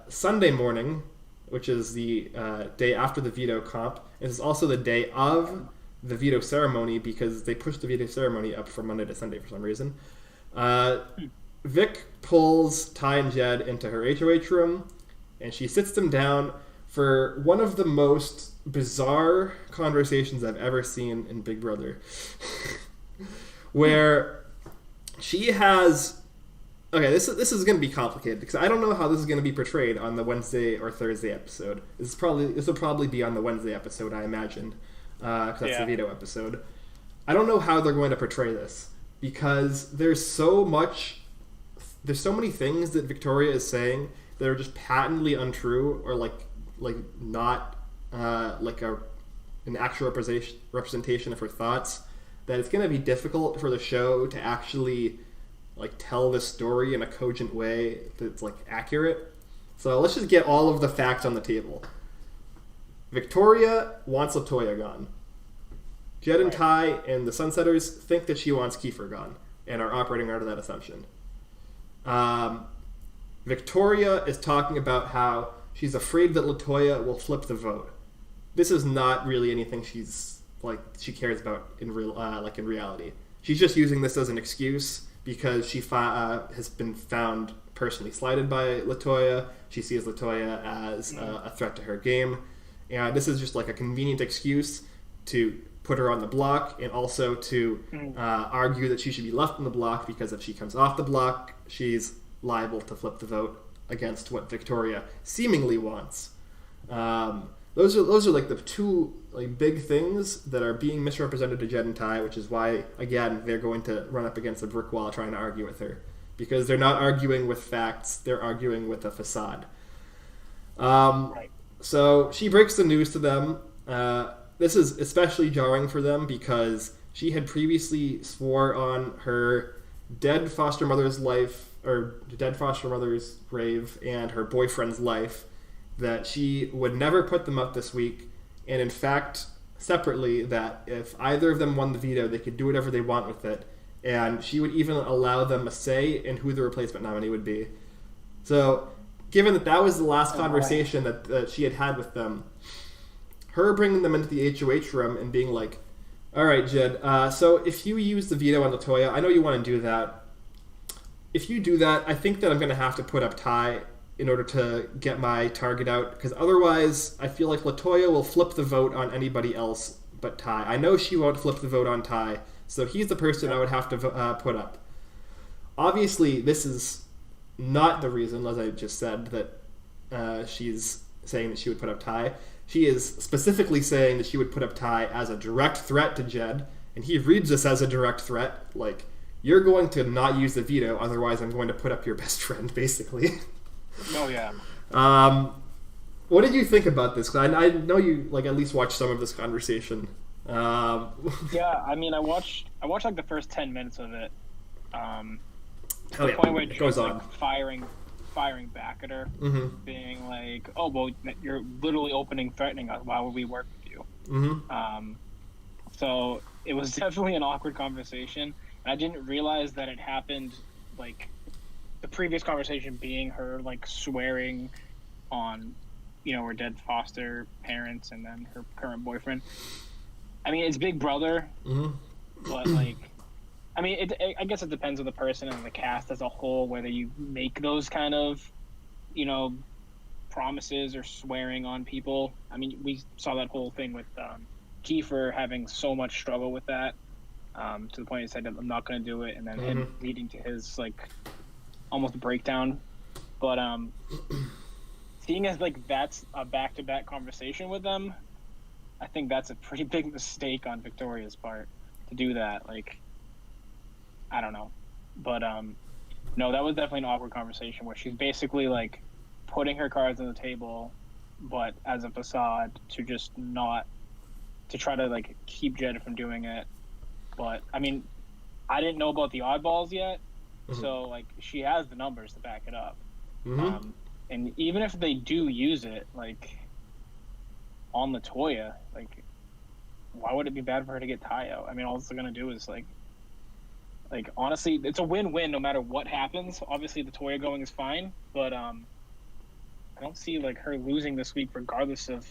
Sunday morning, which is the day after the veto comp. This is also the day of the veto ceremony, because they pushed the veto ceremony up from Monday to Sunday for some reason. Vic pulls Ty and Jed into her HOH room, and she sits them down for one of the most bizarre conversations I've ever seen in Big Brother, where she has. Okay, this is going to be complicated because I don't know how this is going to be portrayed on the Wednesday or Thursday episode. This will probably be on the Wednesday episode, I imagine, because that's the veto episode. I don't know how they're going to portray this because there's so many things that Victoria is saying that are just patently untrue or like not an actual representation of her thoughts, that it's going to be difficult for the show to actually like tell this story in a cogent way that's like accurate. So let's just get all of the facts on the table. Victoria wants LaToya gone. Jed and Ty and the Sunsetters think that she wants Kiefer gone and are operating out of that assumption. Victoria is talking about how she's afraid that LaToya will flip the vote. This is not really anything she cares about in reality. She's just using this as an excuse because she has been found personally slighted by LaToya. She sees LaToya as a threat to her game, and this is just like a convenient excuse to put her on the block and also to argue that she should be left on the block because if she comes off the block, she's liable to flip the vote against what Victoria seemingly wants. Those are like the two like big things that are being misrepresented to Jed and Ty, which is why again they're going to run up against a brick wall trying to argue with her, because they're not arguing with facts, they're arguing with a facade. So she breaks the news to them. This is especially jarring for them because she had previously swore on her dead foster mother's grave and her boyfriend's life that she would never put them up this week, and in fact, separately, that if either of them won the veto, they could do whatever they want with it, and she would even allow them a say in who the replacement nominee would be. So, given that was the last conversation that she had with them, her bringing them into the HOH room and being like, all right, Jed, so if you use the veto on LaToya, I know you want to do that. If you do that, I think that I'm going to have to put up Ty in order to get my target out, because otherwise I feel like LaToya will flip the vote on anybody else but Ty. I know she won't flip the vote on Ty, so he's the person I would have to put up. Obviously, this is not the reason, as I just said, that she's saying that she would put up Ty. She is specifically saying that she would put up Ty as a direct threat to Jed, and he reads this as a direct threat, like, you're going to not use the veto, otherwise I'm going to put up your best friend, basically. Oh, yeah. What did you think about this? I know you like at least watched some of this conversation. Yeah, I mean, I watched like the first 10 minutes of it. The point where it goes was on. like firing back at her, being like, "Oh, well, you're literally threatening us. Why would we work with you?" So it was definitely an awkward conversation. And I didn't realize that it happened like the previous conversation being her like swearing on, her dead foster parents and then her current boyfriend. I mean, it's Big Brother, but like, I mean, I guess it depends on the person and the cast as a whole whether you make those kind of, promises or swearing on people. I mean, we saw that whole thing with Kiefer having so much struggle with that, to the point he said, "I'm not going to do it," and then him leading to his like almost breakdown. But seeing as like that's a back-to-back conversation with them, I think that's a pretty big mistake on Victoria's part to do that. Like, I don't know, but no, that was definitely an awkward conversation where she's basically like putting her cards on the table, but as a facade to just not to try to like keep Jed from doing it. But I mean, I didn't know about the oddballs yet. So, like, she has the numbers to back it up. And even if they do use it, like, on LaToya, like, why would it be bad for her to get Ty out? I mean, all they're going to do is, like, honestly, it's a win-win no matter what happens. Obviously, LaToya going is fine, but I don't see, like, her losing this week regardless of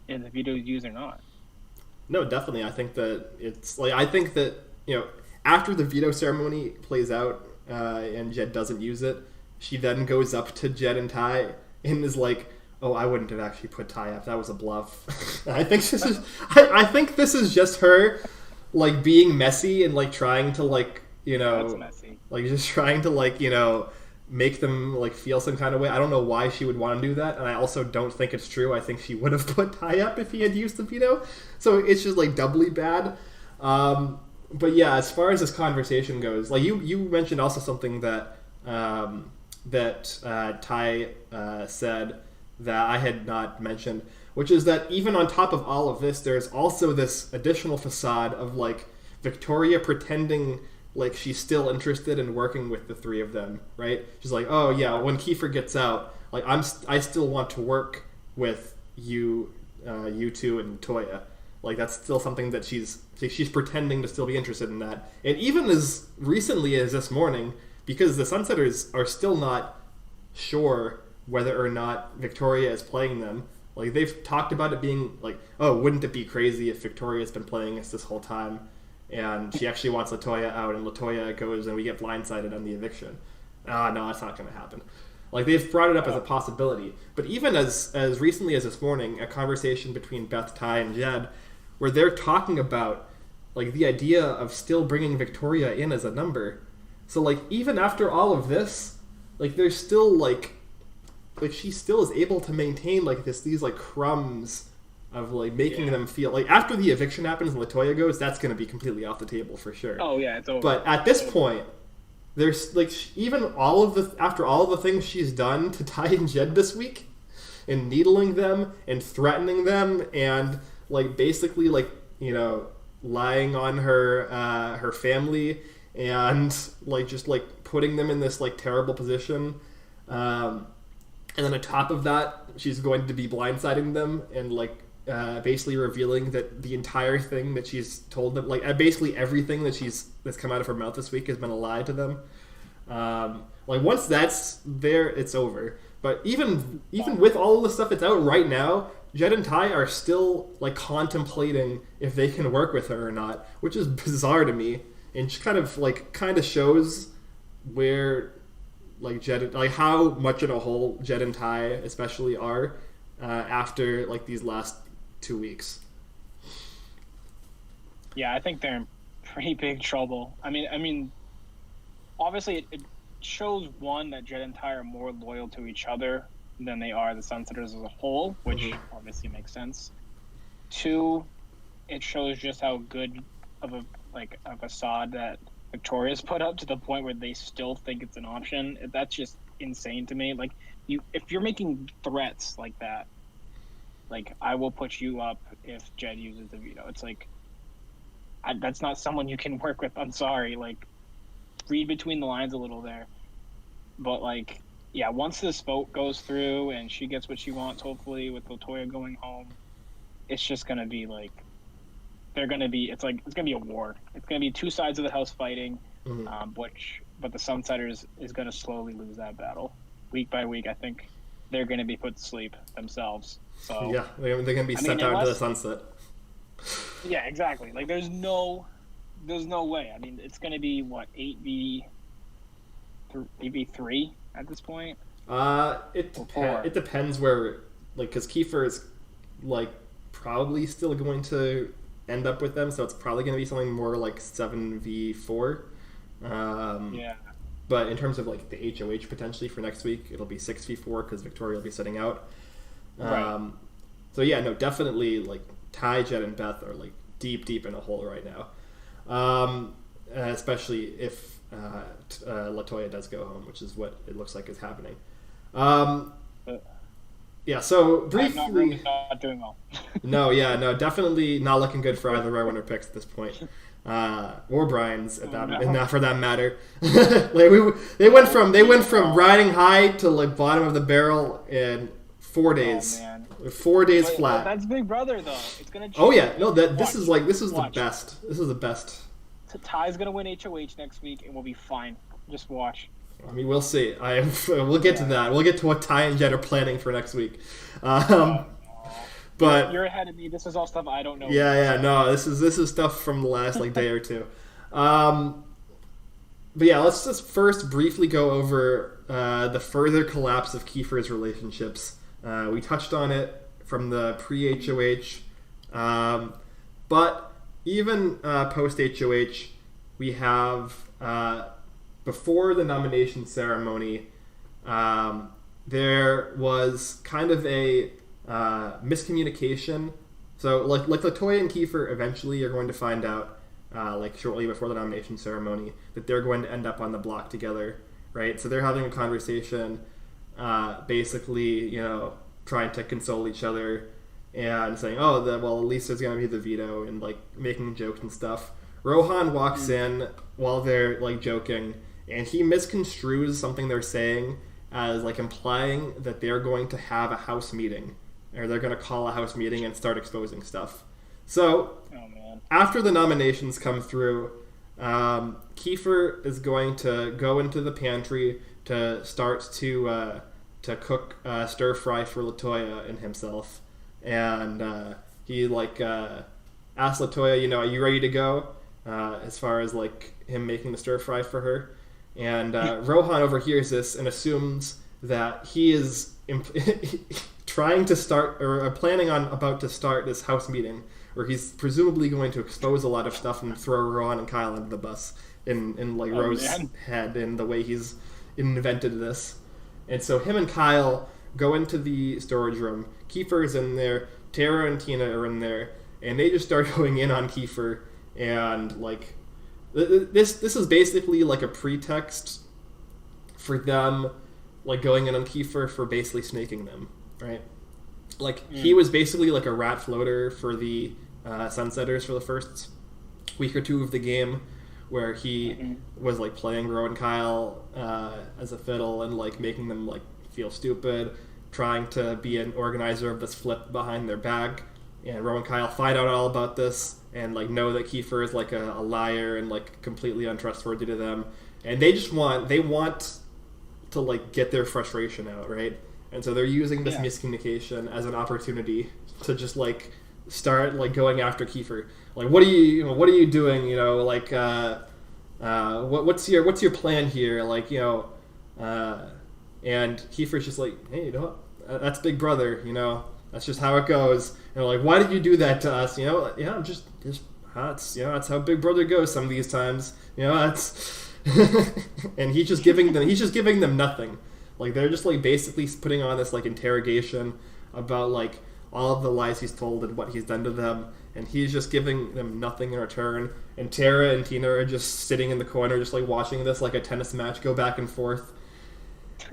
if the veto is used or not. No, definitely. I think that it's, like, after the veto ceremony plays out, and Jed doesn't use it, she then goes up to Jed and Ty and is like, "Oh, I wouldn't have actually put Ty up. That was a bluff." I think I think this is just her, like, being messy and like trying to like That's messy. like just trying to like make them like feel some kind of way. I don't know why she would want to do that, and I also don't think it's true. I think she would have put Ty up if he had used the veto. So it's just like doubly bad. But yeah, as far as this conversation goes, like you mentioned also something that Ty said that I had not mentioned, which is that even on top of all of this, there's also this additional facade of like Victoria pretending like she's still interested in working with the three of them, right? She's like, "Oh yeah, when Kiefer gets out, like I still want to work with you two and Toya." Like that's still something that she's pretending to still be interested in that. And even as recently as this morning, because the Sunsetters are still not sure whether or not Victoria is playing them. Like they've talked about it being like, "Oh, wouldn't it be crazy if Victoria's been playing us this whole time?" And she actually wants Latoya out, and Latoya goes, and we get blindsided on the eviction. No, that's not going to happen. Like, they've brought it up as a possibility. But even as recently as this morning, a conversation between Beth, Ty, and Jed, where they're talking about, like, the idea of still bringing Victoria in as a number. So, like, even after all of this, like, there's still, like she still is able to maintain, like, these, like, crumbs of like making them feel like after the eviction happens and Latoya goes, that's going to be completely off the table for sure. Oh yeah, it's over. But at this point, there's like even after all of the things she's done to Ty and Jed this week, and needling them and threatening them and like basically like lying on her family and like just like putting them in this like terrible position. And then on top of that, she's going to be blindsiding them and like basically revealing that the entire thing that she's told them, like basically everything that's come out of her mouth this week has been a lie to them. Like once that's there, it's over. But even with all of the stuff that's out right now, Jed and Ty are still like contemplating if they can work with her or not, which is bizarre to me, and just kind of shows where like Jed, like how much in a hole Jed and Ty especially are after like these last 2 weeks. Yeah, I think they're in pretty big trouble. I mean, obviously it shows one that Jed and Ty are more loyal to each other than they are the Sunsetters as a whole, which obviously makes sense. Two, it shows just how good of a facade that Victoria's put up to the point where they still think it's an option. That's just insane to me. Like if you're making threats like that, like I will put you up if Jed uses the veto. It's like that's not someone you can work with. I'm sorry. Like read between the lines a little there. But like, yeah, once this vote goes through and she gets what she wants, hopefully with Latoya going home, it's just gonna be like it's gonna be a war. It's gonna be two sides of the house fighting, but the Sunsetters is gonna slowly lose that battle week by week. I think they're gonna be put to sleep themselves. So yeah, they're gonna be sent out into the sunset. Yeah, exactly. Like there's no way. I mean, it's gonna be what 8v3 at this point. It depends where, like, because Kiefer is like probably still going to end up with them, so it's probably going to be something more like 7v4. Yeah. But in terms of like the HOH potentially for next week, it'll be 6v4 because Victoria will be sitting out. Right. So yeah, no, definitely like Ty, Jed, and Beth are like deep in a hole right now. Especially if Latoya does go home, which is what it looks like is happening. Yeah, so briefly, not doing well. No, definitely not looking good for either of our winner picks at this point, or Brian's not for that matter. Like they went from riding high to like bottom of the barrel in 4 days. Oh, man. 4 days flat. That's Big Brother though. It's gonna change. Oh yeah, no, this is the best. This is the best. Ty's gonna win HOH next week, and we'll be fine. Just watch. I mean, we'll see. We'll get to that. We'll get to what Ty and Jed are planning for next week. But you're ahead of me. This is all stuff I don't know. Yeah. No, this is stuff from the last like day or two. But yeah, let's just first briefly go over the further collapse of Kiefer's relationships. We touched on it from the pre-HOH, but even post-HOH, we have, before the nomination ceremony, there was kind of a miscommunication. So, like Latoya and Kiefer eventually are going to find out, like shortly before the nomination ceremony, that they're going to end up on the block together, right? So they're having a conversation, basically, trying to console each other and saying, "Oh, well, at least there's going to be the veto," and like making jokes and stuff. Rohan walks in while they're like joking, and he misconstrues something they're saying as like implying that they're going to have a house meeting, or they're going to call a house meeting and start exposing stuff. So, after the nominations come through, Kiefer is going to go into the pantry to start to cook stir fry for Latoya and himself, and he asks Latoya, "Are you ready to go?" As far as like him making the stir fry for her, and Rohan overhears this and assumes that he is trying to start or planning on about to start this house meeting where he's presumably going to expose a lot of stuff and throw Rohan and Kyle under the bus in Rose's head and the way he's invented this. And so him and Kyle go into the storage room. Kiefer's in there, Tara and Tina are in there, and they just start going in on Kiefer, and like this is basically like a pretext for them like going in on Kiefer for basically snaking them, right? Like he was basically like a rat floater for the Sunsetters for the first week or two of the game, where he was like playing Ro and Kyle as a fiddle and like making them like feel stupid, trying to be an organizer of this flip behind their back. And Ro and Kyle find out all about this and like know that Kiefer is like a liar and like completely untrustworthy to them, and they want to like get their frustration out, right? And so they're using this miscommunication as an opportunity to just like start like going after Kiefer. Like, what are you doing? What's your plan here? Like, and Kiefer's just like, hey, that's Big Brother, that's just how it goes. And like, why did you do that to us? Just that's how Big Brother goes some of these times. That's and he's just giving them nothing. Like, they're just like basically putting on this like interrogation about like all of the lies he's told and what he's done to them, and he's just giving them nothing in return. And Tara and Tina are just sitting in the corner, just like watching this like a tennis match go back and forth.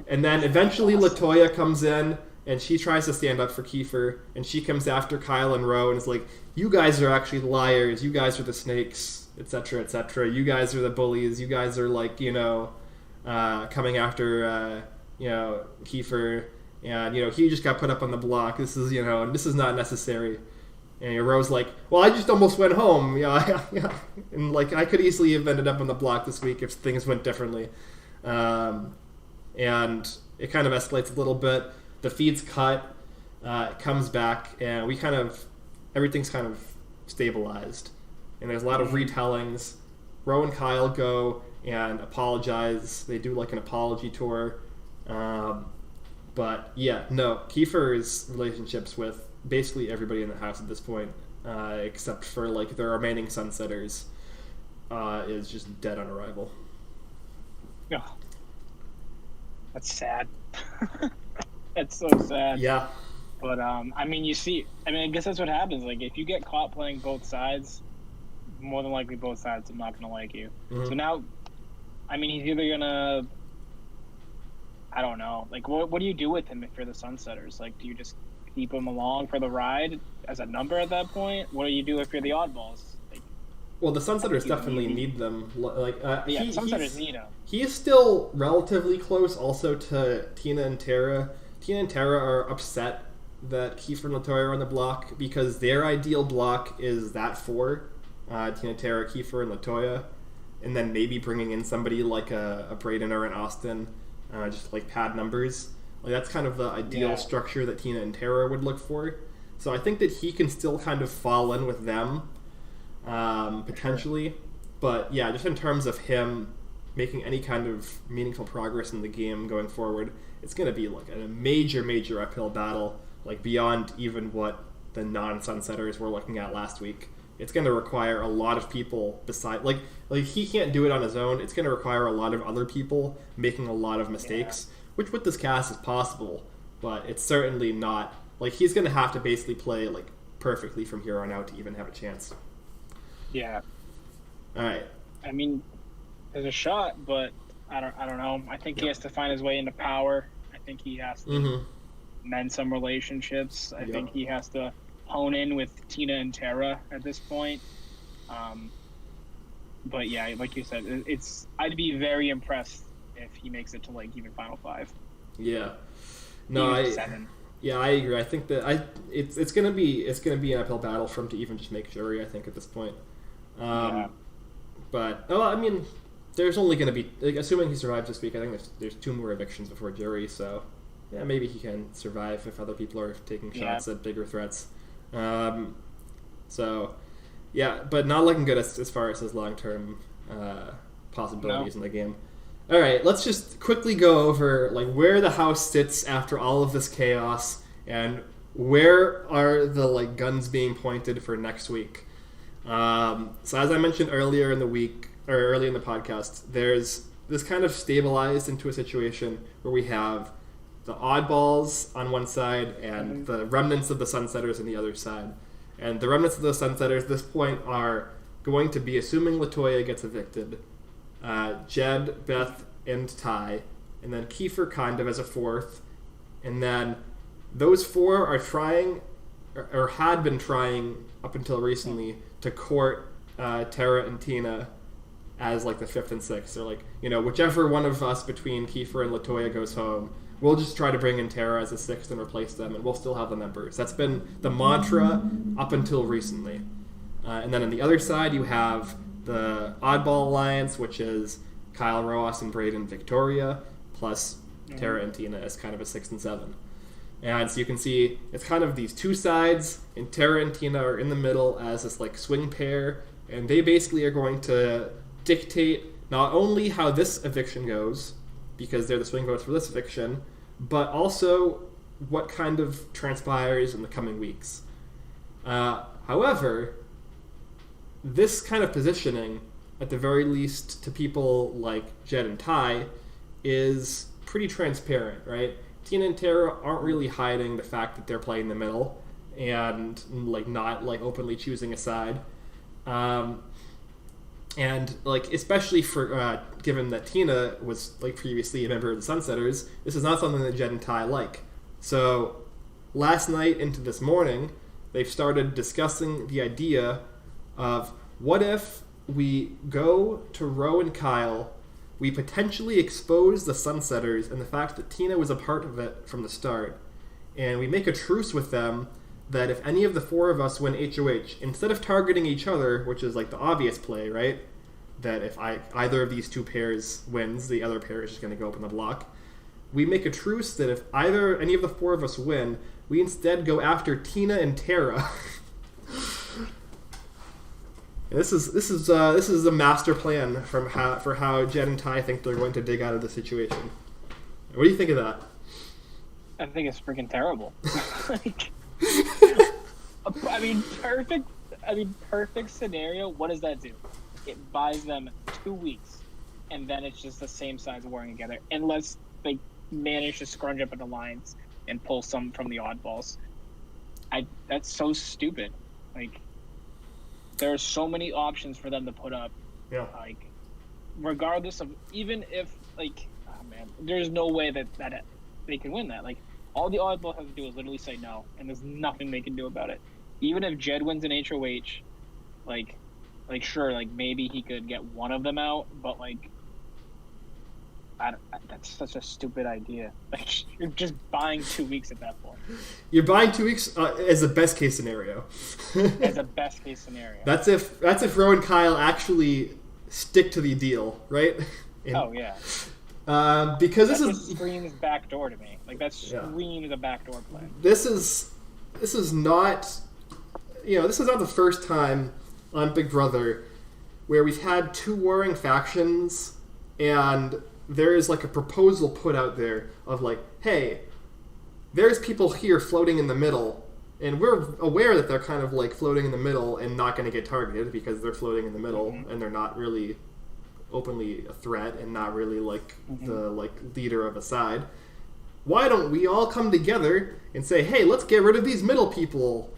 And then eventually Latoya comes in and she tries to stand up for Kiefer, and she comes after Kyle and Ro and is like, "You guys are actually liars. You guys are the snakes, etc., etc. You guys are the bullies. You guys are like coming after Kiefer, and he just got put up on the block. This is not necessary." And Ro's like, "Well, I just almost went home. And like I could easily have ended up on the block this week if things went differently." And it kind of escalates a little bit. The feed's cut, it comes back, and everything's kind of stabilized. And there's a lot of retellings. Ro and Kyle go and apologize. They do like an apology tour. But yeah, no, Kiefer's relationships with basically everybody in the house at this point, except for like the remaining Sunsetters, is just dead on arrival. Yeah. That's sad. That's so sad. Yeah. But I guess that's what happens. Like, if you get caught playing both sides, more than likely both sides are not going to like you. Mm-hmm. So now, he's either gonna, I don't know. Like, what do you do with him if you're the Sunsetters? Like, do you just keep him along for the ride as a number at that point? What do you do if you're the oddballs? Like, well, the Sunsetters definitely need them. The Sunsetters need him. He is still relatively close also to Tina and Tara. Tina and Tara are upset that Kiefer and Latoya are on the block because their ideal block is that four. Tina, Tara, Kiefer, and Latoya. And then maybe bringing in somebody like a Brayden or an Austin, just like pad numbers. Like, that's kind of the ideal structure that Tina and Tara would look for. So I think that he can still kind of fall in with them, potentially. But yeah, just in terms of him making any kind of meaningful progress in the game going forward, it's going to be like a major uphill battle, like beyond even what the non-Sunsetters were looking at last week. It's going to require a lot of people beside, like he can't do it on his own. It's going to require a lot of other people making a lot of mistakes, which with this cast is possible, but it's certainly not, like he's going to have to basically play like perfectly from here on out to even have a chance. Yeah. All right. I mean, there's a shot, but I don't know. I think he has to find his way into power. I think he has to mend some relationships. I think he has to hone in with Tina and Tara at this point. But yeah, like you said, I'd be very impressed if he makes it to like even Final Five. Yeah. No, 7. Yeah, I agree. I think that it's gonna be an uphill battle for him to even just make jury. I think at this point. But I mean, there's only gonna be, like, assuming he survives this week. I think there's 2 more evictions before jury. So yeah, maybe he can survive if other people are taking shots at bigger threats. So yeah, but not looking good as far as his long-term possibilities in the game. All right, let's just quickly go over like where the house sits after all of this chaos and where are the like guns being pointed for next week. So as I mentioned earlier in the week or early in the podcast, there's this kind of stabilized into a situation where we have the oddballs on one side and the remnants of the Sunsetters on the other side. And the remnants of the Sunsetters at this point are going to be, assuming LaToya gets evicted, Jed, Beth, and Ty, and then Kiefer kind of as a 4th. And then those 4 are trying, or had been trying up until recently, to court Tara and Tina as like the 5th and 6th. They're like, whichever one of us between Kiefer and LaToya goes home, we'll just try to bring in Tara as a 6th and replace them, and we'll still have the members. That's been the mantra up until recently. And then on the other side, you have the Oddball Alliance, which is Kyle Roas and Braden Victoria, plus Tara and Tina as kind of a 6 and 7. And so you can see it's kind of these 2 sides, and Tara and Tina are in the middle as this like swing pair, and they basically are going to dictate not only how this eviction goes, because they're the swing votes for this eviction, but also what kind of transpires in the coming weeks. However, this kind of positioning, at the very least to people like Jed and Ty, is pretty transparent, right? Tina and Tara aren't really hiding the fact that they're playing the middle and like not like openly choosing a side. And like especially for given that Tina was like previously a member of the Sunsetters, this is not something that Jed and Ty like. So last night into this morning, they've started discussing the idea of what if we go to Ro and Kyle, we potentially expose the Sunsetters and the fact that Tina was a part of it from the start, and we make a truce with them that if any of the 4 of us win HOH, instead of targeting each other, which is like the obvious play, right? That if either of these 2 pairs wins, the other pair is just going to go up in the block. We make a truce that if any of the 4 of us win, we instead go after Tina and Tara. And this is a master plan for how Jed and Ty think they're going to dig out of the situation. What do you think of that? I think it's freaking terrible. Perfect scenario. What does that do? It buys them 2 weeks, and then it's just the same sides warring together, unless they manage to scrunch up an alliance and pull some from the oddballs. That's so stupid. Like, there are so many options for them to put up. Yeah. Like, regardless of, even if there's no way that they can win that. Like, all the oddball has to do is literally say no, and there's nothing they can do about it. Even if Jed wins an HOH, like sure, like maybe he could get one of them out, but like, that's such a stupid idea. Like, you're just buying 2 weeks at that point. You're buying 2 weeks as a best case scenario. As a best case scenario. That's if Ro and Kyle actually stick to the deal, right? Oh yeah. Because that just screams backdoor to me. Like, that screams a backdoor plan. This is not, this is not the first time on Big Brother where we've had 2 warring factions and there is like a proposal put out there of like, hey, there's people here floating in the middle, and we're aware that they're kind of like floating in the middle and not going to get targeted because they're floating in the middle and they're not really openly a threat and not really like the like leader of a side. Why don't we all come together and say, hey, let's get rid of these middle people?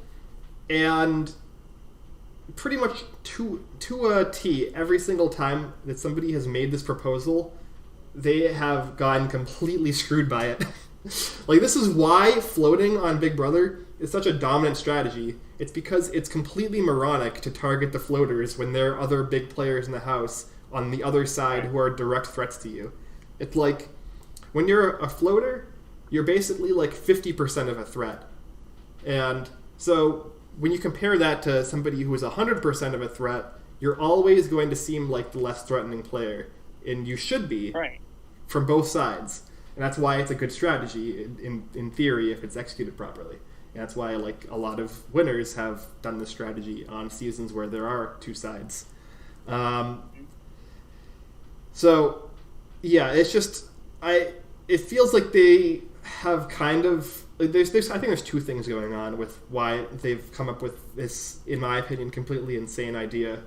And pretty much to a T, every single time that somebody has made this proposal, they have gotten completely screwed by it. Like, this is why floating on Big Brother is such a dominant strategy. It's because it's completely moronic to target the floaters when there are other big players in the house on the other side who are direct threats to you. It's like, when you're a floater, you're basically like 50% of a threat. And so when you compare that to somebody who is 100% of a threat, you're always going to seem like the less threatening player. And you should be, from both sides. And that's why it's a good strategy, in theory, if it's executed properly. And that's why like a lot of winners have done this strategy on seasons where there are two sides. So, yeah, it's just... It feels like they have kind of... I think there's two things going on with why they've come up with this, in my opinion, completely insane idea.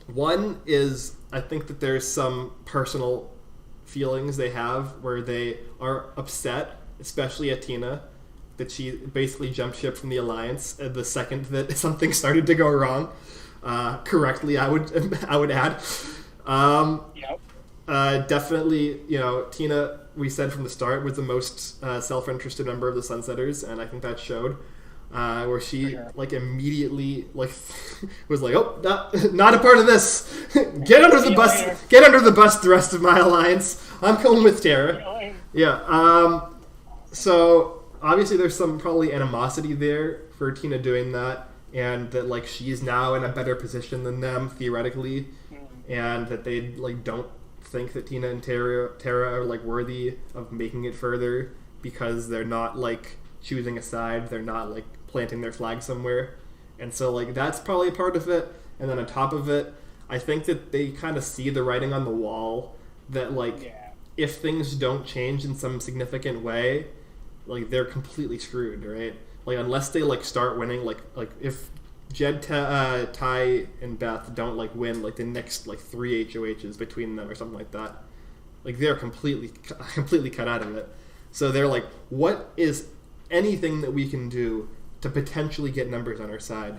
One is, I think that there's some personal feelings they have where they are upset, especially at Tina, that she basically jumped ship from the Alliance the second that something started to go wrong. Correctly, I would add. Definitely, Tina, we said from the start, was the most self-interested member of the Sunsetters, and I think that showed. Where she like immediately like was like, oh, not a part of this. Get under the bus. Get under the bus. The rest of my alliance. I'm going with Tara. Yeah. So obviously there's some probably animosity there for Tina doing that, and that like she's now in a better position than them theoretically, and that they like don't think that Tina and Tara are like worthy of making it further because they're not like choosing a side. They're not like planting their flag somewhere. And so like that's probably a part of it. And then on top of it, I think that they kind of see the writing on the wall that like if things don't change in some significant way, like they're completely screwed, right? Like unless they like start winning, like if Jed, Ty, and Beth don't like win like the next like 3 HOHs between them or something like that, like they're completely cut out of it. So they're like, what is anything that we can do to potentially get numbers on our side?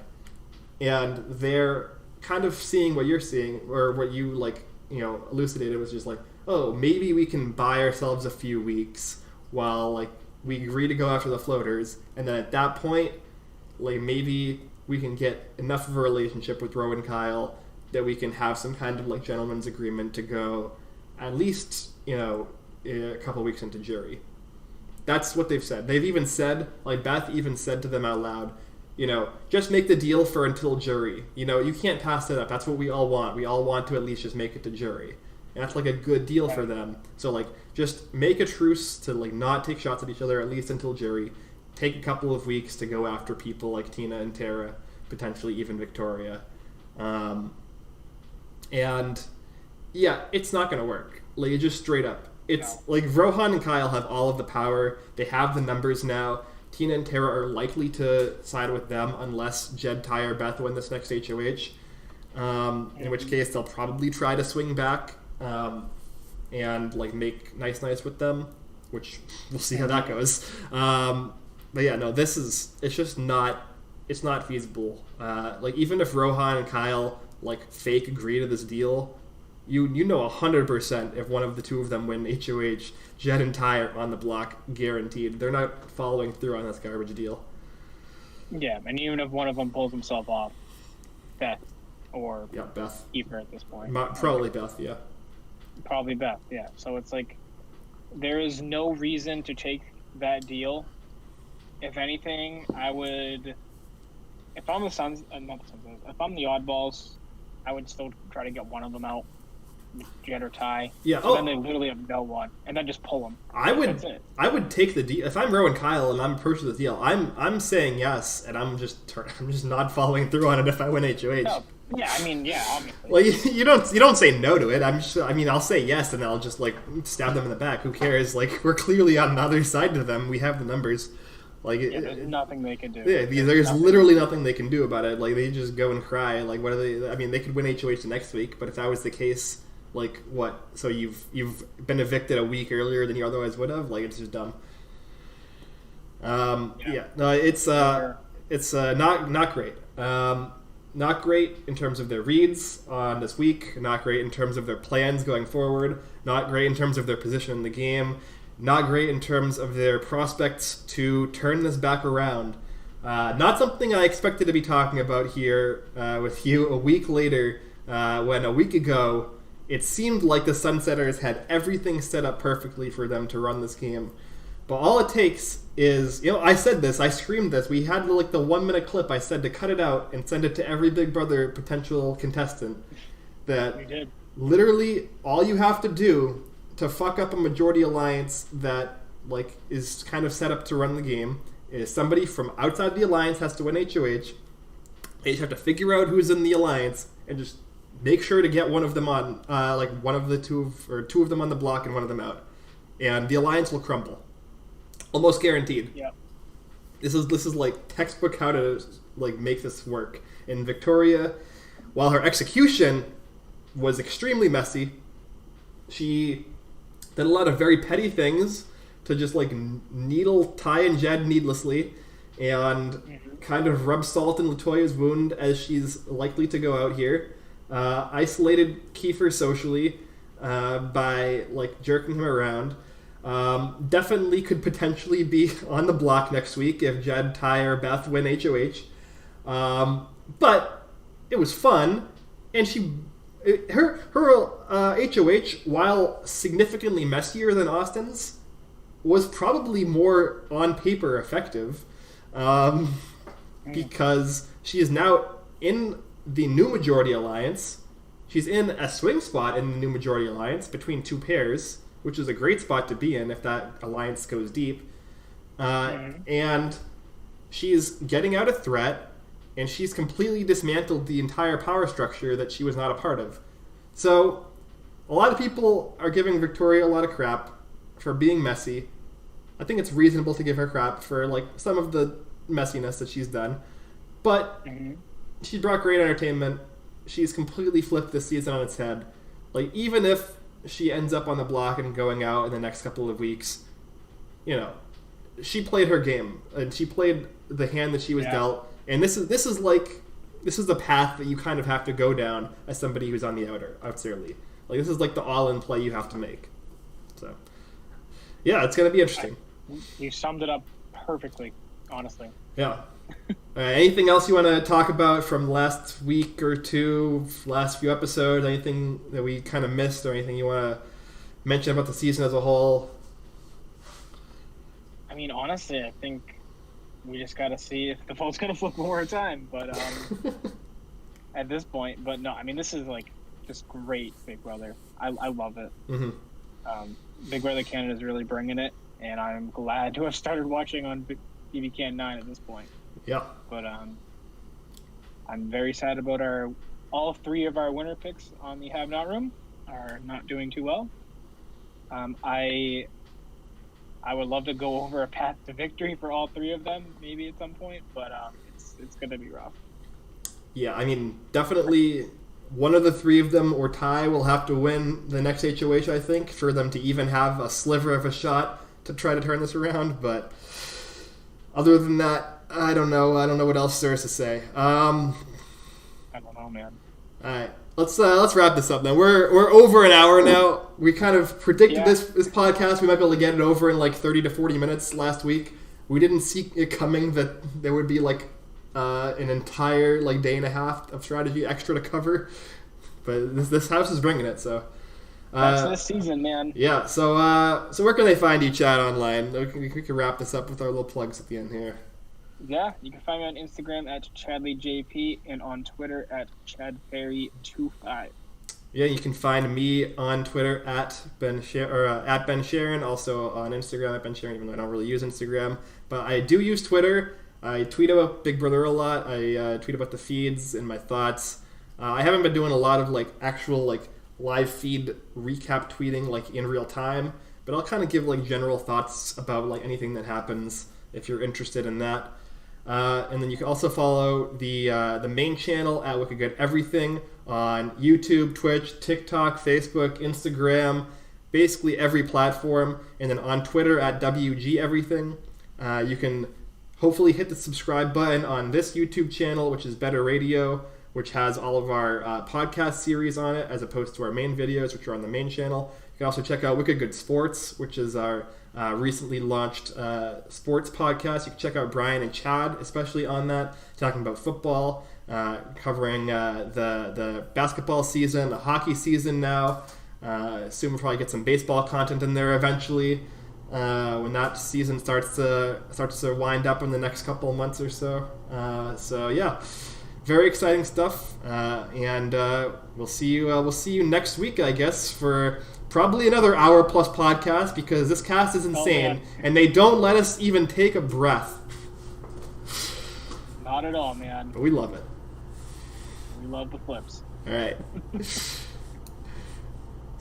And they're kind of seeing what you're seeing, or what you like, elucidated, was just like, oh, maybe we can buy ourselves a few weeks while like we agree to go after the floaters, and then at that point, like maybe we can get enough of a relationship with Ro and Kyle that we can have some kind of like gentleman's agreement to go at least a couple weeks into jury. That's what they've said. They've even said, like Beth even said to them out loud, just make the deal for until jury. You can't pass it up. That's what we all want. We all want to at least just make it to jury. And that's like a good deal for them. So like just make a truce to like not take shots at each other at least until jury. Take a couple of weeks to go after people like Tina and Tara, potentially even Victoria. And yeah, it's not going to work. Like just straight up. It's like Rohan and Kyle have all of the power. They have the numbers now. Tina and Tara are likely to side with them unless Jed, Ty, or Beth win this next HOH. In which case they'll probably try to swing back and like make nice with them, which we'll see how that goes. But yeah, no, it's not feasible. Like even if Rohan and Kyle like fake agree to this deal, you know 100% if one of the two of them win HOH, Jed and Ty are on the block, guaranteed. They're not following through on this garbage deal. Yeah, and even if one of them pulls himself off, Beth or Beth. Keeper at this point. Probably Beth, yeah. Probably Beth, yeah. So it's like there is no reason to take that deal. If anything, I would, if I'm the Suns, not the Suns, if I'm the Oddballs, I would still try to get one of them out, Jed or Ty. Yeah. So then they literally have no one, and then just pull them. I would take the deal if I'm Ro and Kyle and I'm approaching the deal. I'm saying yes, and I'm just not following through on it if I win HOH. No, Yeah, I mean, yeah, obviously. Well, you don't say no to it. I'll say yes, and I'll just like stab them in the back. Who cares? Like we're clearly on the other side of them. We have the numbers. Like Yeah, there's nothing they can do. yeah, there's literally nothing they can do about it. Like they just go and cry. Like what are they? I mean, they could win HOH the next week, but if that was the case, like what? So you've been evicted a week earlier than you otherwise would have. Like it's just dumb. Yeah, no, it's not great. Not great in terms of their reads on this week. Not great in terms of their plans going forward. Not great in terms of their position in the game. Not great in terms of their prospects to turn this back around. Not something I expected to be talking about here with you a week later, when a week ago it seemed like the Sunsetters had everything set up perfectly for them to run this game. But all it takes is, I said this, I screamed this. We had like the 1 minute clip. I said to cut it out and send it to every Big Brother potential contestant. That We did. literally all you have to do to fuck up a majority alliance that like is kind of set up to run the game is somebody from outside the alliance has to win HOH. They just have to figure out who's in the alliance and just make sure to get one of them on, like one of the two of them on the block and one of them out, and the alliance will crumble. Almost guaranteed. Yeah. This is like textbook how to like make this work. And Victoria, while her execution was extremely messy, she did a lot of very petty things to just like needle Ty and Jed needlessly, and kind of rub salt in Latoya's wound as she's likely to go out here. Isolated Kiefer socially by like jerking him around. Definitely could potentially be on the block next week if Jed, Ty, or Beth win HOH. But it was fun, and her HOH, while significantly messier than Austin's, was probably more on paper effective, because she is now in the new majority alliance. She's in a swing spot in the new majority alliance between two pairs, which is a great spot to be in if that alliance goes deep. And she's getting out a threat, and she's completely dismantled the entire power structure that she was not a part of. So, a lot of people are giving Victoria a lot of crap for being messy. I think it's reasonable to give her crap for like some of the messiness that she's done. But she brought great entertainment. She's completely flipped this season on its head. Like, even if she ends up on the block and going out in the next couple of weeks, she played her game, and she played the hand that she was dealt. And this is the path that you kind of have to go down as somebody who's on the outsider league. Like, this is like the all-in play you have to make. So, yeah, it's gonna be interesting. You summed it up perfectly, honestly. Yeah. Anything else you want to talk about from last week or two, last few episodes? Anything that we kind of missed, or anything you want to mention about the season as a whole? I mean, honestly, I think we just got to see if the vote's going to flip one more time. But at this point, but no, I mean, this is like just great Big Brother. I love it. Big Brother Canada is really bringing it, and I'm glad to have started watching on BBCAN 9 at this point. Yeah. But I'm very sad about all three of our winner picks on the Have Not Room are not doing too well. I would love to go over a path to victory for all three of them, maybe at some point, but it's going to be rough. Yeah, I mean, definitely one of the three of them or Ty will have to win the next HOH, I think, for them to even have a sliver of a shot to try to turn this around. But other than that, I don't know what else there is to say. I don't know, man. All right, let's wrap this up now. We're over an hour now. We kind of predicted this podcast. We might be able to get it over in like 30 to 40 minutes last week. We didn't see it coming that there would be like an entire like day and a half of strategy extra to cover. But this house is bringing it, so. That's this season, man. Yeah, so where can they find you, Chad, online? We can wrap this up with our little plugs at the end here. Yeah, you can find me on Instagram at ChadleyJP and on Twitter at ChadFairy25. Yeah, you can find me on Twitter at Ben Sharon, also on Instagram at Ben Sharon, even though I don't really use Instagram. But I do use Twitter. I tweet about Big Brother a lot. I tweet about the feeds and my thoughts. I haven't been doing a lot of like actual like live feed recap tweeting like in real time, but I'll kind of give like general thoughts about like anything that happens if you're interested in that. And then you can also follow the main channel at Wicked Good Everything on YouTube, Twitch, TikTok, Facebook, Instagram, basically every platform. And then on Twitter at WG Everything. You can hopefully hit the subscribe button on this YouTube channel, which is Better Radio, which has all of our podcast series on it, as opposed to our main videos, which are on the main channel. You can also check out Wicked Good Sports, which is our recently launched sports podcast. You can check out Brian and Chad, especially on that, talking about football, covering the basketball season, the hockey season now. Soon we'll probably get some baseball content in there eventually when that season starts to wind up in the next couple of months or so. So yeah, very exciting stuff, and we'll see you next week, I guess, for probably another hour plus podcast, because this cast is insane, and they don't let us even take a breath. Not at all, man. But we love it. We love the flips. All right.